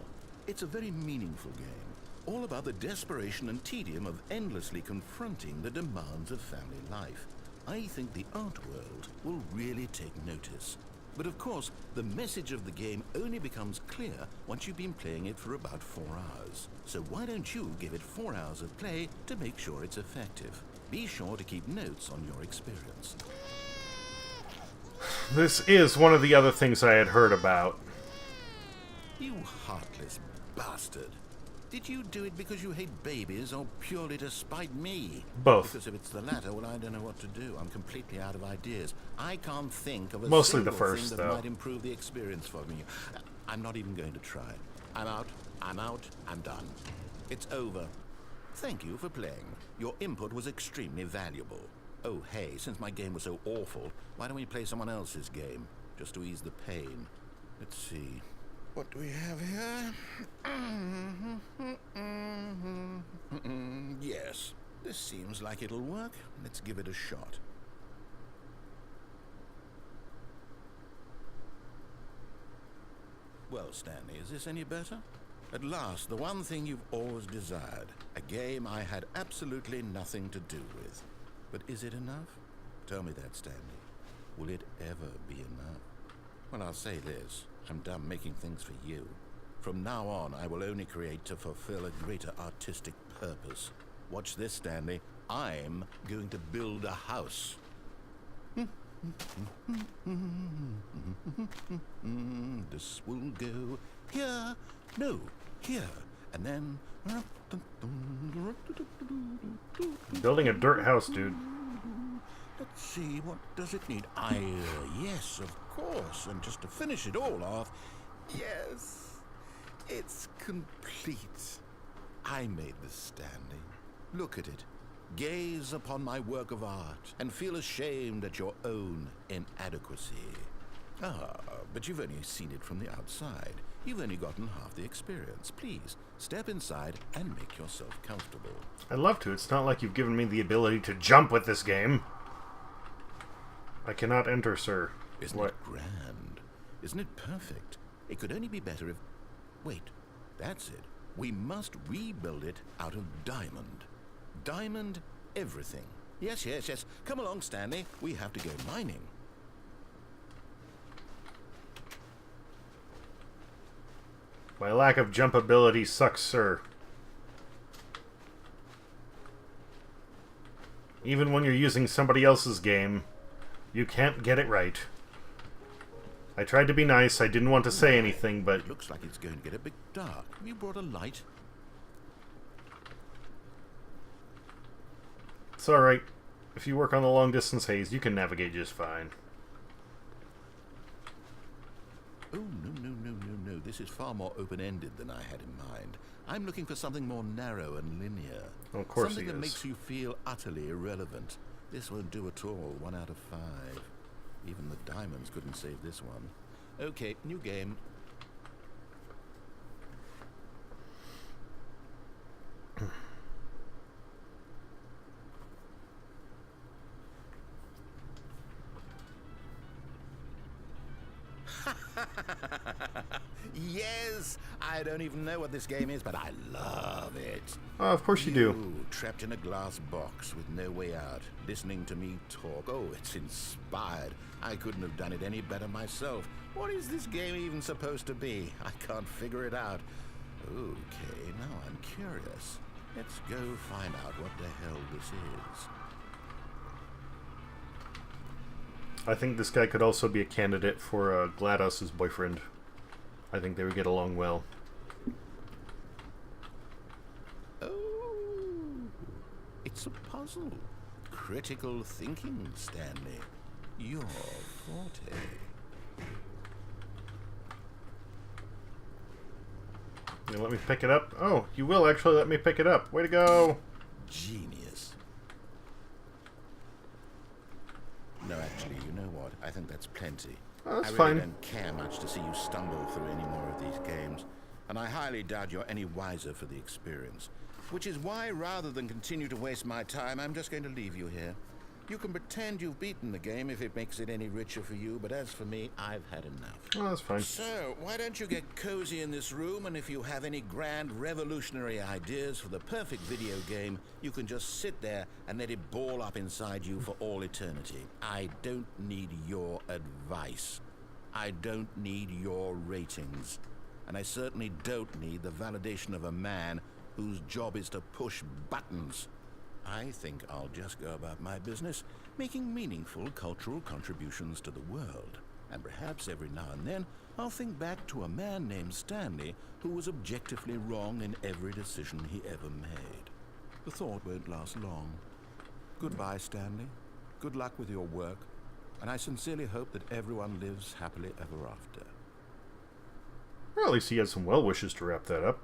It's a very meaningful game, all about the desperation and tedium of endlessly confronting the demands of family life. I think the art world will really take notice. But of course, the message of the game only becomes clear once you've been playing it for about 4 hours. So why don't you give it 4 hours of play to make sure it's effective? Be sure to keep notes on your experience. This is one of the other things I had heard about. You heartless bastard. Did you do it because you hate babies or purely to spite me? Both. Because if it's the latter, well, I don't know what to do. I'm completely out of ideas. I can't think of a Mostly the single first, thing that though. might improve the experience for me. I'm not even going to try. I'm out, I'm done. It's over. Thank you for playing. Your input was extremely valuable. Oh, hey, since my game was so awful, why don't we play someone else's game? Just to ease the pain. Let's see. What do we have here? Yes, this seems like it'll work. Let's give it a shot. Well, Stanley, is this any better? At last, the one thing you've always desired. A game I had absolutely nothing to do with. But is it enough? Tell me that, Stanley. Will it ever be enough? Well, I'll say this. I'm done making things for you. From now on, I will only create to fulfill a greater artistic purpose. Watch this, Stanley. I'm going to build a house. This will go here. No, here. And then... Building a dirt house, dude. Let's see, what does it need? Yes, of course. And just to finish it all off, yes, it's complete. I made this, Stanley. Look at it. Gaze upon my work of art and feel ashamed at your own inadequacy. Ah, but you've only seen it from the outside. You've only gotten half the experience. Please, step inside and make yourself comfortable. I'd love to. It's not like you've given me the ability to jump with this game. I cannot enter, sir. Isn't it grand? Isn't it perfect? It could only be better if... Wait, that's it. We must rebuild it out of diamond. Diamond everything. Yes, yes, yes. Come along, Stanley. We have to go mining. My lack of jump ability sucks, sir. Even when you're using somebody else's game, you can't get it right. I tried to be nice. I didn't want to say anything, but... It looks like it's going to get a bit dark. Have you brought a light? It's alright. If you work on the long-distance haze, you can navigate just fine. Oh, no. This is far more open-ended than I had in mind. I'm looking for something more narrow and linear. Well, of course something he that is. makes you feel utterly irrelevant. This won't do at all. 1 out of 5. Even the diamonds couldn't save this one. Okay, new game. Yes! I don't even know what this game is, but I love it. Oh, of course you do. Trapped in a glass box with no way out, listening to me talk. Oh, it's inspired. I couldn't have done it any better myself. What is this game even supposed to be? I can't figure it out. Okay, now I'm curious. Let's go find out what the hell this is. I think this guy could also be a candidate for GLaDOS's boyfriend. I think they would get along well. Oh, it's a puzzle. Critical thinking, Stanley. Your forte. You let me pick it up? Oh, you will actually let me pick it up. Way to go! Genius. No, actually, you know what? I think that's plenty. Oh, that's I really fine. don't care much to see you stumble through any more of these games, and I highly doubt you're any wiser for the experience. Which is why, rather than continue to waste my time, I'm just going to leave you here. You can pretend you've beaten the game if it makes it any richer for you, but as for me, I've had enough. Oh, that's fine. So, why don't you get cozy in this room, and if you have any grand revolutionary ideas for the perfect video game, you can just sit there and let it ball up inside you for all eternity. I don't need your advice. I don't need your ratings. And I certainly don't need the validation of a man whose job is to push buttons. I think I'll just go about my business, making meaningful cultural contributions to the world. And perhaps every now and then, I'll think back to a man named Stanley who was objectively wrong in every decision he ever made. The thought won't last long. Goodbye, Stanley. Good luck with your work, and I sincerely hope that everyone lives happily ever after. Well, at least he had some well wishes to wrap that up.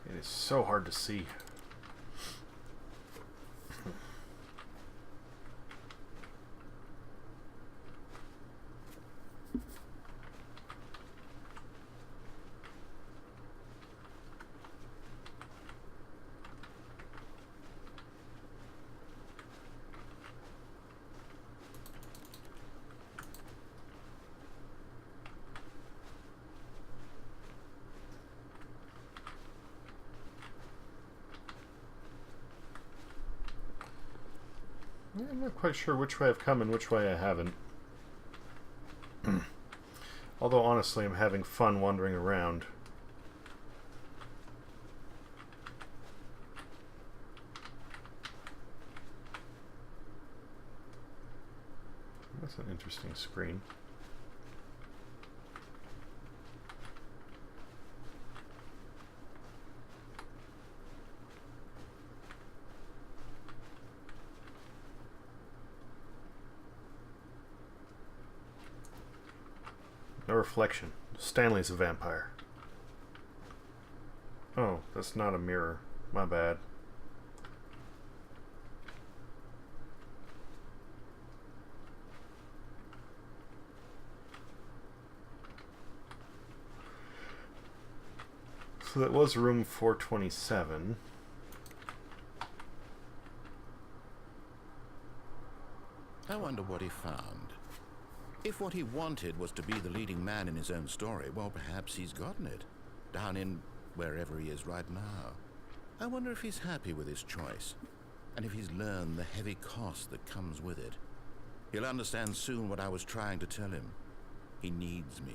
It is so hard to see. I'm not quite sure which way I've come and which way I haven't. Although, honestly, I'm having fun wandering around. That's an interesting screen. No reflection. Stanley's a vampire. Oh, that's not a mirror. My bad. So that was room 427. I wonder what he found. If what he wanted was to be the leading man in his own story, well, perhaps he's gotten it. Down in wherever he is right now. I wonder if he's happy with his choice. And if he's learned the heavy cost that comes with it. He'll understand soon what I was trying to tell him. He needs me.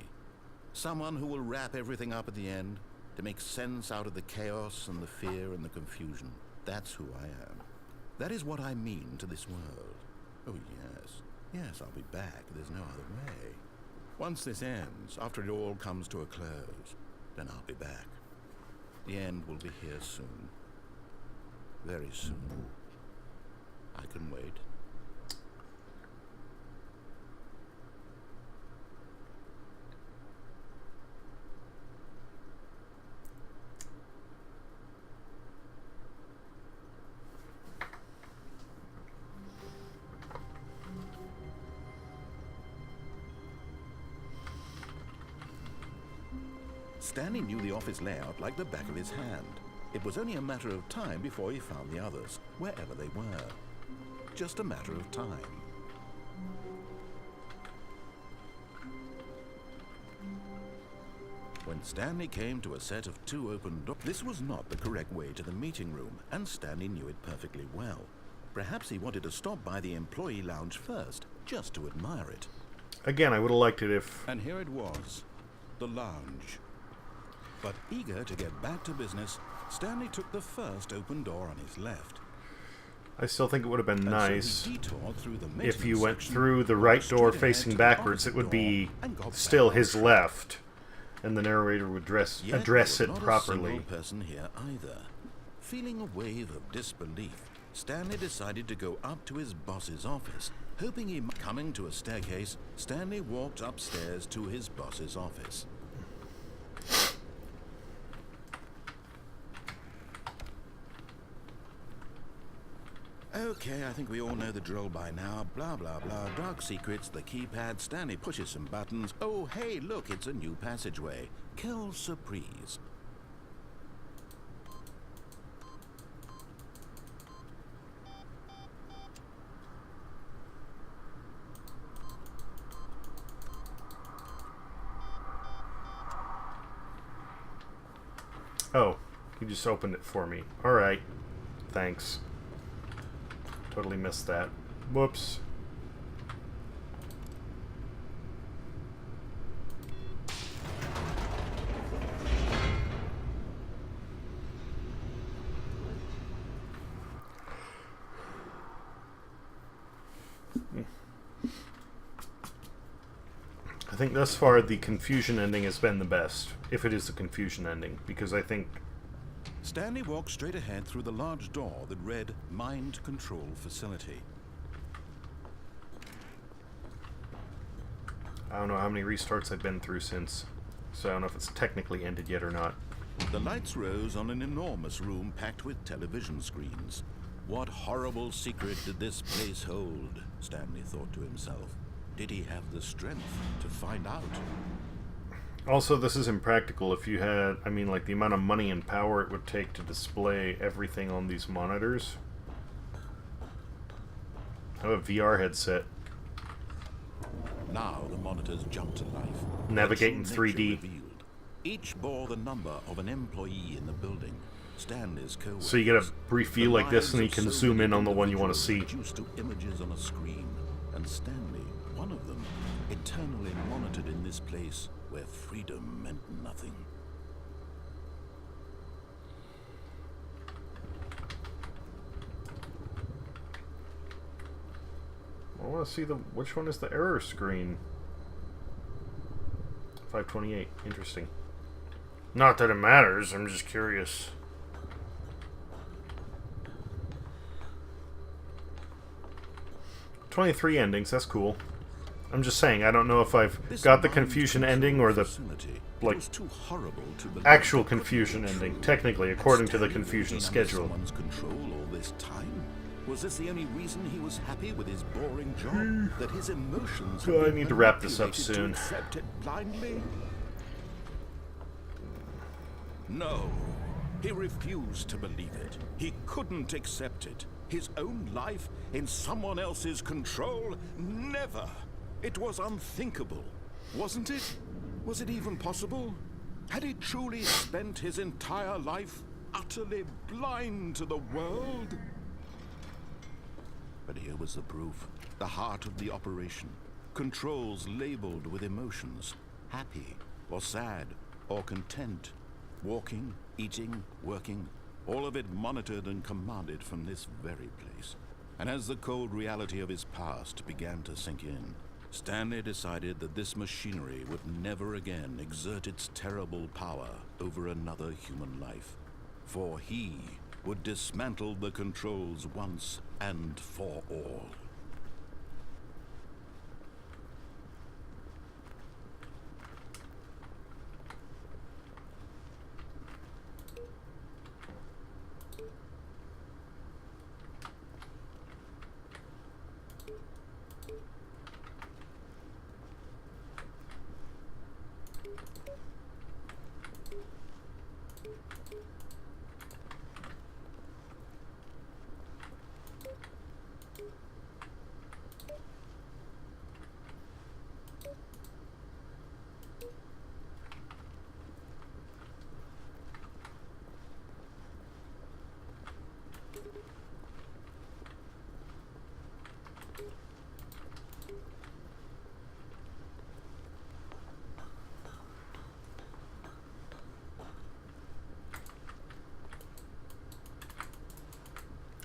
Someone who will wrap everything up at the end, to make sense out of the chaos and the fear and the confusion. That's who I am. That is what I mean to this world. Oh, yes. Yes, I'll be back. There's no other way. Once this ends, after it all comes to a close, then I'll be back. The end will be here soon. Very soon. I can wait. Stanley knew the office layout like the back of his hand. It was only a matter of time before he found the others, wherever they were. Just a matter of time. When Stanley came to a set of 2 open doors, this was not the correct way to the meeting room, and Stanley knew it perfectly well. Perhaps he wanted to stop by the employee lounge first, just to admire it. Again, I would have liked it if... And here it was, the lounge. But eager to get back to business, Stanley took the first open door on his left. I still think it would have been nice so he detoured through the if you went section, through the right door straight ahead facing to the backwards. It opposite would be door and got still back his on track. left, and the narrator would address Yet it there was not properly. A single person here either. Feeling a wave of disbelief, Stanley decided to go up to his boss's office. Hoping he might coming to a staircase, Stanley walked upstairs to his boss's office. Okay, I think we all know the drill by now. Blah, blah, blah. Dark secrets, the keypad. Stanley pushes some buttons. Oh, hey, look, it's a new passageway. Quelle surprise. Oh, you just opened it for me. Alright. Thanks. Totally missed that. Whoops. I think thus far the confusion ending has been the best, if it is the confusion ending, because I think... Stanley walked straight ahead through the large door that read Mind Control Facility. I don't know how many restarts I've been through since, so I don't know if it's technically ended yet or not. The lights rose on an enormous room packed with television screens. What horrible secret did this place hold? Stanley thought to himself. Did he have the strength to find out? Also, this is impractical if you had, I mean, like, the amount of money and power it would take to display everything on these monitors. I have a VR headset. Now the monitors jumped to life. Navigate in Their 3D. true nature revealed. Each bore the number of an employee in the building. Stanley's co-workers. So you get a brief view like this, and you can zoom in on the one you want to see. Reduced to images on a screen, and Stanley, one of them, eternally monitored in this place where freedom meant nothing. I want to see which one is the error screen. 528. Interesting. Not that it matters, I'm just curious. "23 endings, that's cool. I'm just saying, I don't know if I've got the confusion ending or the, like, actual confusion ending, technically, according to the confusion schedule. Someone's control all this time? Was this the only reason he was happy with his boring job? That his emotions had I been need to wrap this up manipulated soon. to accept it blindly? No. He refused to believe it. He couldn't accept it. His own life in someone else's control? Never. It was unthinkable. Wasn't it? Was it even possible? Had he truly spent his entire life utterly blind to the world? But here was the proof. The heart of the operation. Controls labeled with emotions. Happy, or sad, or content. Walking, eating, working. All of it monitored and commanded from this very place. And as the cold reality of his past began to sink in, Stanley decided that this machinery would never again exert its terrible power over another human life. For he would dismantle the controls once and for all.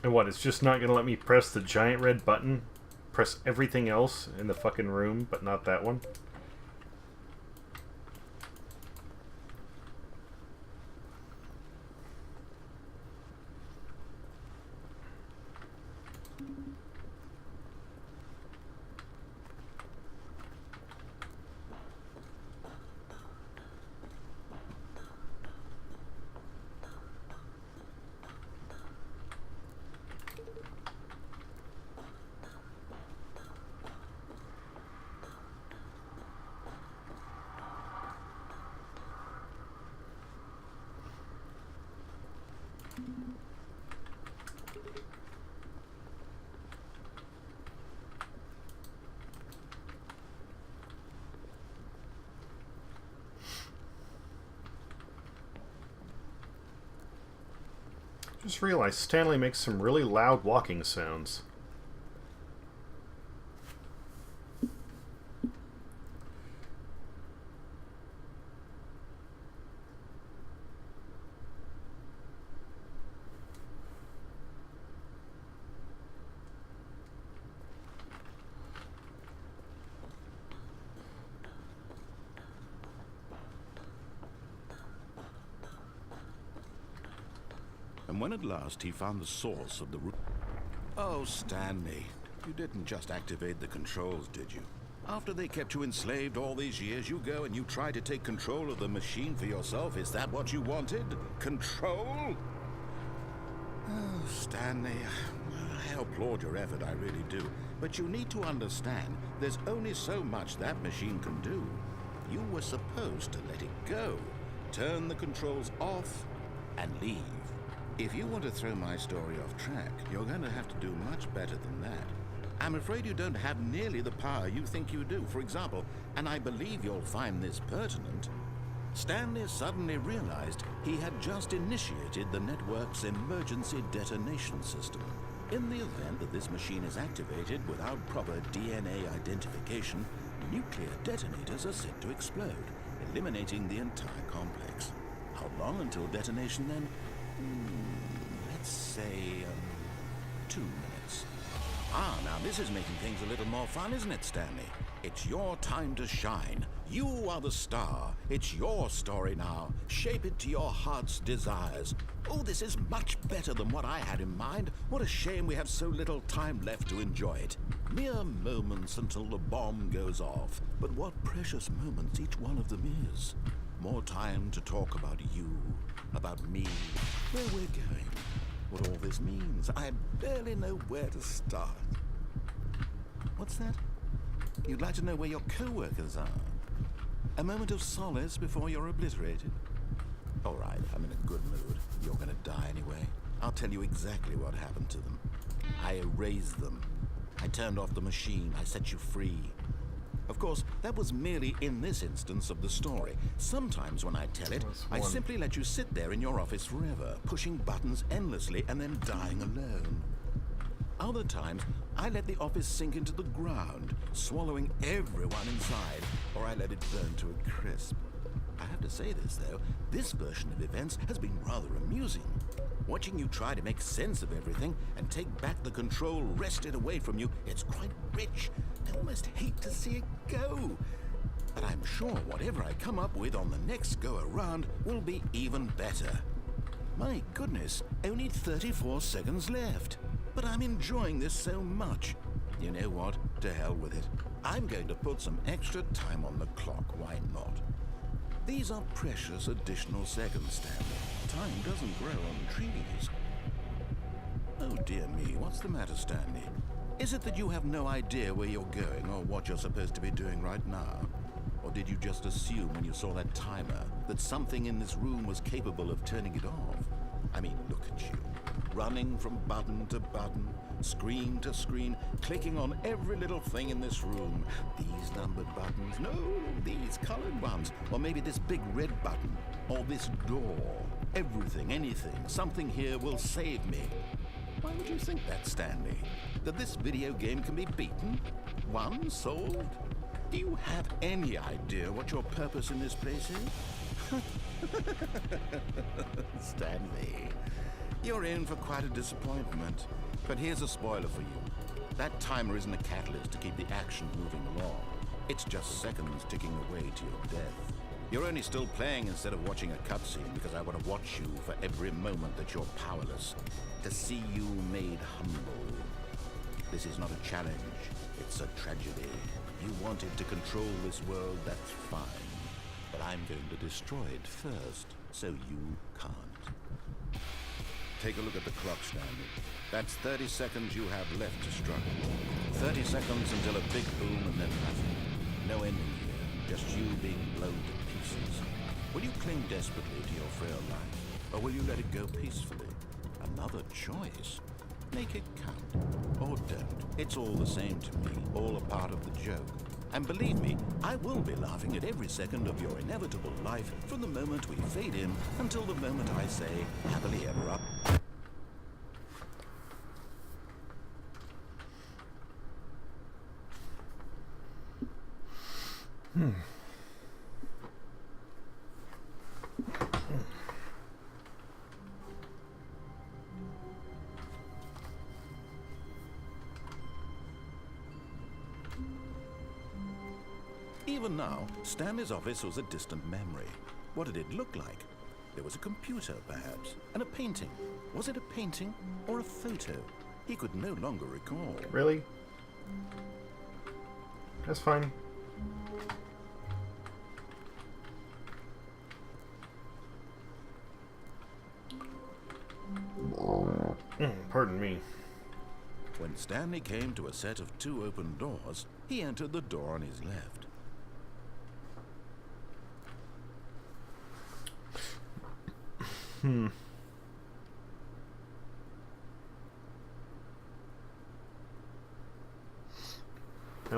And what, it's just not gonna let me press the giant red button? Press everything else in the fucking room, but not that one? Just realized Stanley makes some really loud walking sounds. And when at last he found the source of the root... Oh, Stanley, you didn't just activate the controls, did you? After they kept you enslaved all these years, you go and you try to take control of the machine for yourself. Is that what you wanted? Control? Oh, Stanley, I applaud your effort, I really do. But you need to understand, there's only so much that machine can do. You were supposed to let it go, turn the controls off, and leave. If you want to throw my story off track, you're going to have to do much better than that. I'm afraid you don't have nearly the power you think you do. For example, and I believe you'll find this pertinent, Stanley suddenly realized he had just initiated the network's emergency detonation system. In the event that this machine is activated without proper DNA identification, nuclear detonators are set to explode, eliminating the entire complex. How long until detonation then? Let's say 2 minutes. Now this is making things a little more fun, isn't it, Stanley? It's your time to shine. You are the star. It's your story now. Shape it to your heart's desires. Oh, this is much better than what I had in mind. What a shame we have so little time left to enjoy it. Mere moments until the bomb goes off. But what precious moments each one of them is. More time to talk about you, about me, where we're going, what all this means. I barely know where to start. What's that? You'd like to know where your co-workers are? A moment of solace before you're obliterated? All right, I'm in a good mood. You're gonna die anyway. I'll tell you exactly what happened to them. I erased them. I turned off the machine. I set you free. Of course, that was merely in this instance of the story. Sometimes when I tell it, I simply let you sit there in your office forever, pushing buttons endlessly and then dying alone. Other times, I let the office sink into the ground, swallowing everyone inside, or I let it burn to a crisp. I have to say this, though, this version of events has been rather amusing. Watching you try to make sense of everything and take back the control wrested away from you, it's quite rich. I almost hate to see it go. But I'm sure whatever I come up with on the next go-around will be even better. My goodness, only 34 seconds left. But I'm enjoying this so much. You know what? To hell with it. I'm going to put some extra time on the clock. Why not? These are precious additional seconds, Stanley. Time doesn't grow on trees. Oh dear me, what's the matter, Stanley? Is it that you have no idea where you're going or what you're supposed to be doing right now? Or did you just assume when you saw that timer that something in this room was capable of turning it off? I mean, look at you. Running from button to button, screen to screen, clicking on every little thing in this room. These numbered buttons, no, these colored ones. Or maybe this big red button, or this door. Everything, anything, something here will save me. Why would you think that, Stanley? That this video game can be beaten? Won? Solved? Do you have any idea what your purpose in this place is? Stanley, you're in for quite a disappointment. But here's a spoiler for you. That timer isn't a catalyst to keep the action moving along. It's just seconds ticking away to your death. You're only still playing instead of watching a cutscene because I want to watch you for every moment that you're powerless. To see you made humble. This is not a challenge. It's a tragedy. You wanted to control this world, that's fine. But I'm going to destroy it first, so you can't. Take a look at the clock, Stanley. That's 30 seconds you have left to struggle. 30 seconds until a big boom and then nothing. No ending here, just you being blown to pieces. Will you cling desperately to your frail life, or will you let it go peacefully? Another choice. Make it count, or don't. It's all the same to me, all a part of the joke. And believe me, I will be laughing at every second of your inevitable life from the moment we fade in until the moment I say, happily ever up. Even now, Stanley's office was a distant memory. What did it look like? There was a computer, perhaps, and a painting. Was it a painting or a photo? He could no longer recall. Really? That's fine. Pardon me. When Stanley came to a set of 2 open doors, he entered the door on his left. Now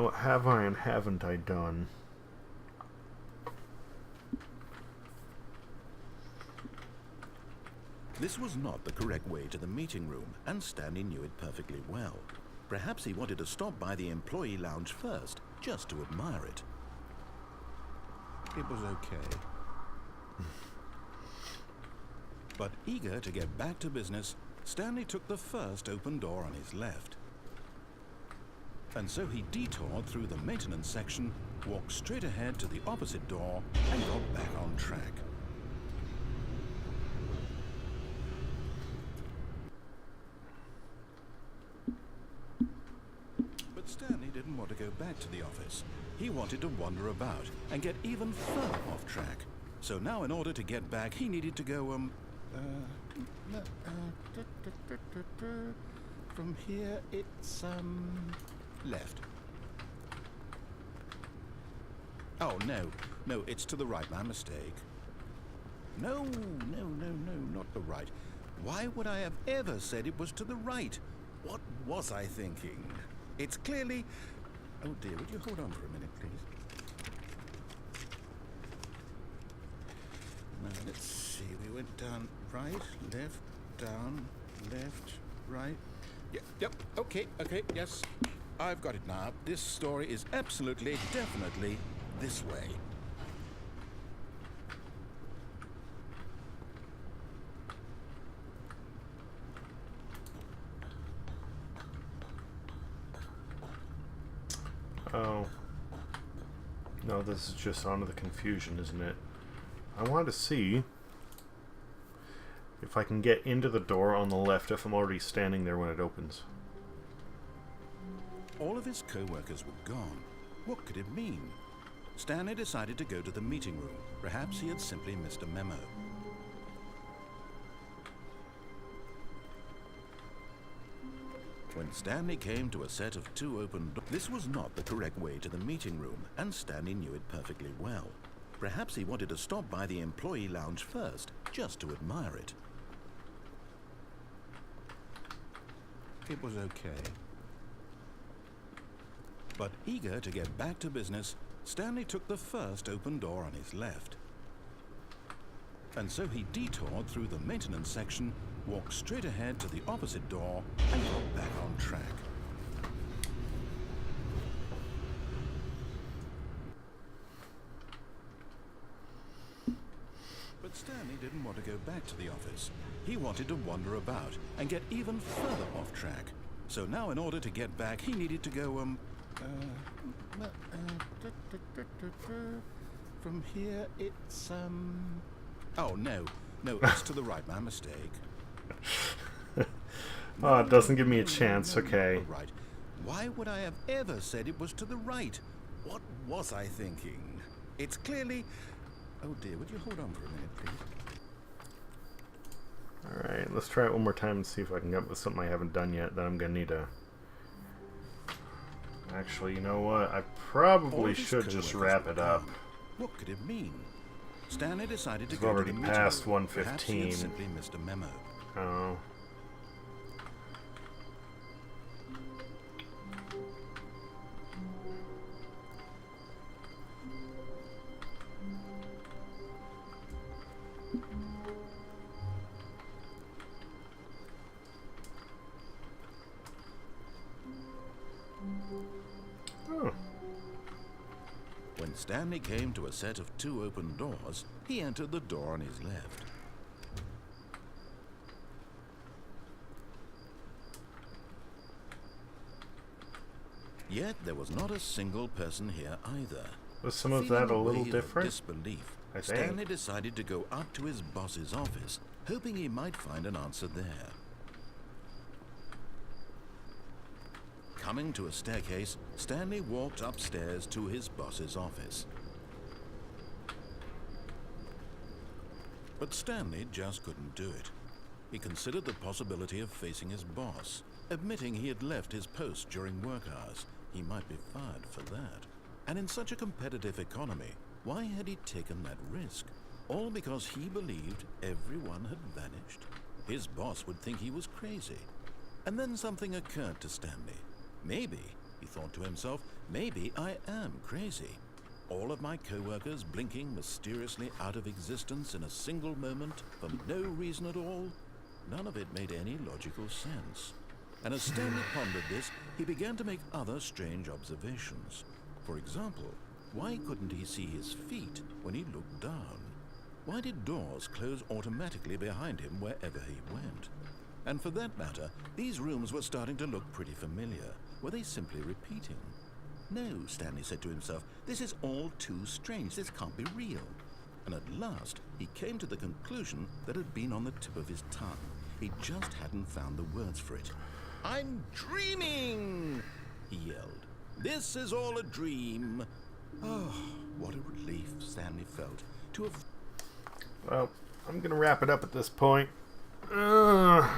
what have I and haven't I done? This was not the correct way to the meeting room, and Stanley knew it perfectly well. Perhaps he wanted to stop by the employee lounge first, just to admire it. It was okay. But eager to get back to business, Stanley took the first open door on his left. And so he detoured through the maintenance section, walked straight ahead to the opposite door, and got back on track. But Stanley didn't want to go back to the office. He wanted to wander about and get even further off track. So now in order to get back, he needed to go, from here, it's, left. Oh, no, it's to the right, my mistake. No, not the right. Why would I have ever said it was to the right? What was I thinking? It's clearly... Oh dear, would you hold on for a minute, please? Now, let's see, we went down right, left, down, left, right. Yep, okay, yes. I've got it now. This story is absolutely, definitely this way. Oh. No, this is just onto the confusion, isn't it? I want to see if I can get into the door on the left if I'm already standing there when it opens. All of his co-workers were gone. What could it mean? Stanley decided to go to the meeting room. Perhaps he had simply missed a memo. When Stanley came to a set of 2 open doors, this was not the correct way to the meeting room, and Stanley knew it perfectly well. Perhaps he wanted to stop by the employee lounge first, just to admire it. It was okay. But eager to get back to business, Stanley took the first open door on his left. And so he detoured through the maintenance section, walked straight ahead to the opposite door, and got back on track. But Stanley didn't want to go back to the office. He wanted to wander about and get even further off track. So now in order to get back, he needed to go, from here, it's, Oh, no, it's to the right, my mistake. Oh, it doesn't give me a chance, okay. Right. Why would I have ever said it was to the right? What was I thinking? It's clearly... Oh dear, would you hold on for a minute, please? Alright, let's try it one more time and see if I can get up with something I haven't done yet. Then I'm going to need to... Actually, you know what? I probably should just wrap it up. What could it mean? Stanley decided to It's go already to the past meeting. Perhaps he 1:15. had simply missed a memo. Oh. Oh. When Stanley came to a set of 2 open doors, he entered the door on his left. Yet there was not a single person here either. Was some of Feeling that a a little wave of different? disbelief, I think. Stanley decided to go up to his boss's office, hoping he might find an answer there. Coming to a staircase, Stanley walked upstairs to his boss's office. But Stanley just couldn't do it. He considered the possibility of facing his boss, admitting he had left his post during work hours. He might be fired for that. And in such a competitive economy, why had he taken that risk? All because he believed everyone had vanished? His boss would think he was crazy. And then something occurred to Stanley. Maybe, he thought to himself, maybe I am crazy. All of my co-workers blinking mysteriously out of existence in a single moment for no reason at all? None of it made any logical sense. And as Stanley pondered this, he began to make other strange observations. For example, why couldn't he see his feet when he looked down? Why did doors close automatically behind him wherever he went? And for that matter, these rooms were starting to look pretty familiar. Were they simply repeating? No, Stanley said to himself, this is all too strange. This can't be real. And at last, he came to the conclusion that had been on the tip of his tongue. He just hadn't found the words for it. I'm dreaming, he yelled. This is all a dream. Oh, what a relief Stanley felt to have... Well, I'm going to wrap it up at this point. I'm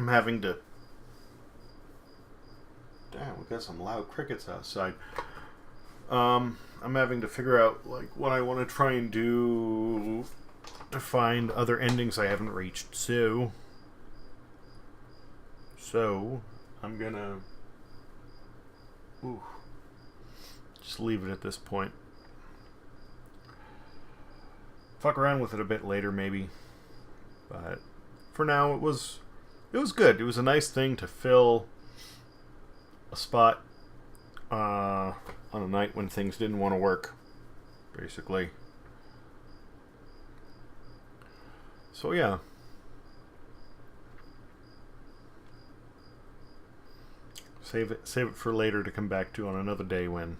having to... Damn, we got some loud crickets outside. I'm having to figure out like what I want to try and do to find other endings I haven't reached. So I'm gonna just leave it at this point. Fuck around with it a bit later, maybe. But for now, it was good. It was a nice thing to fill a spot on a night when things didn't want to work, basically. So yeah. Save it for later to come back to on another day when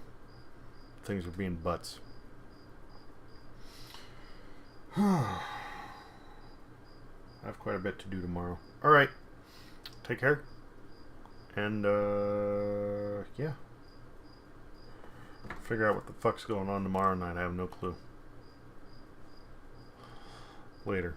things are being butts. I have quite a bit to do tomorrow. Alright. Take care. And, yeah. Figure out what the fuck's going on tomorrow night. I have no clue. Later.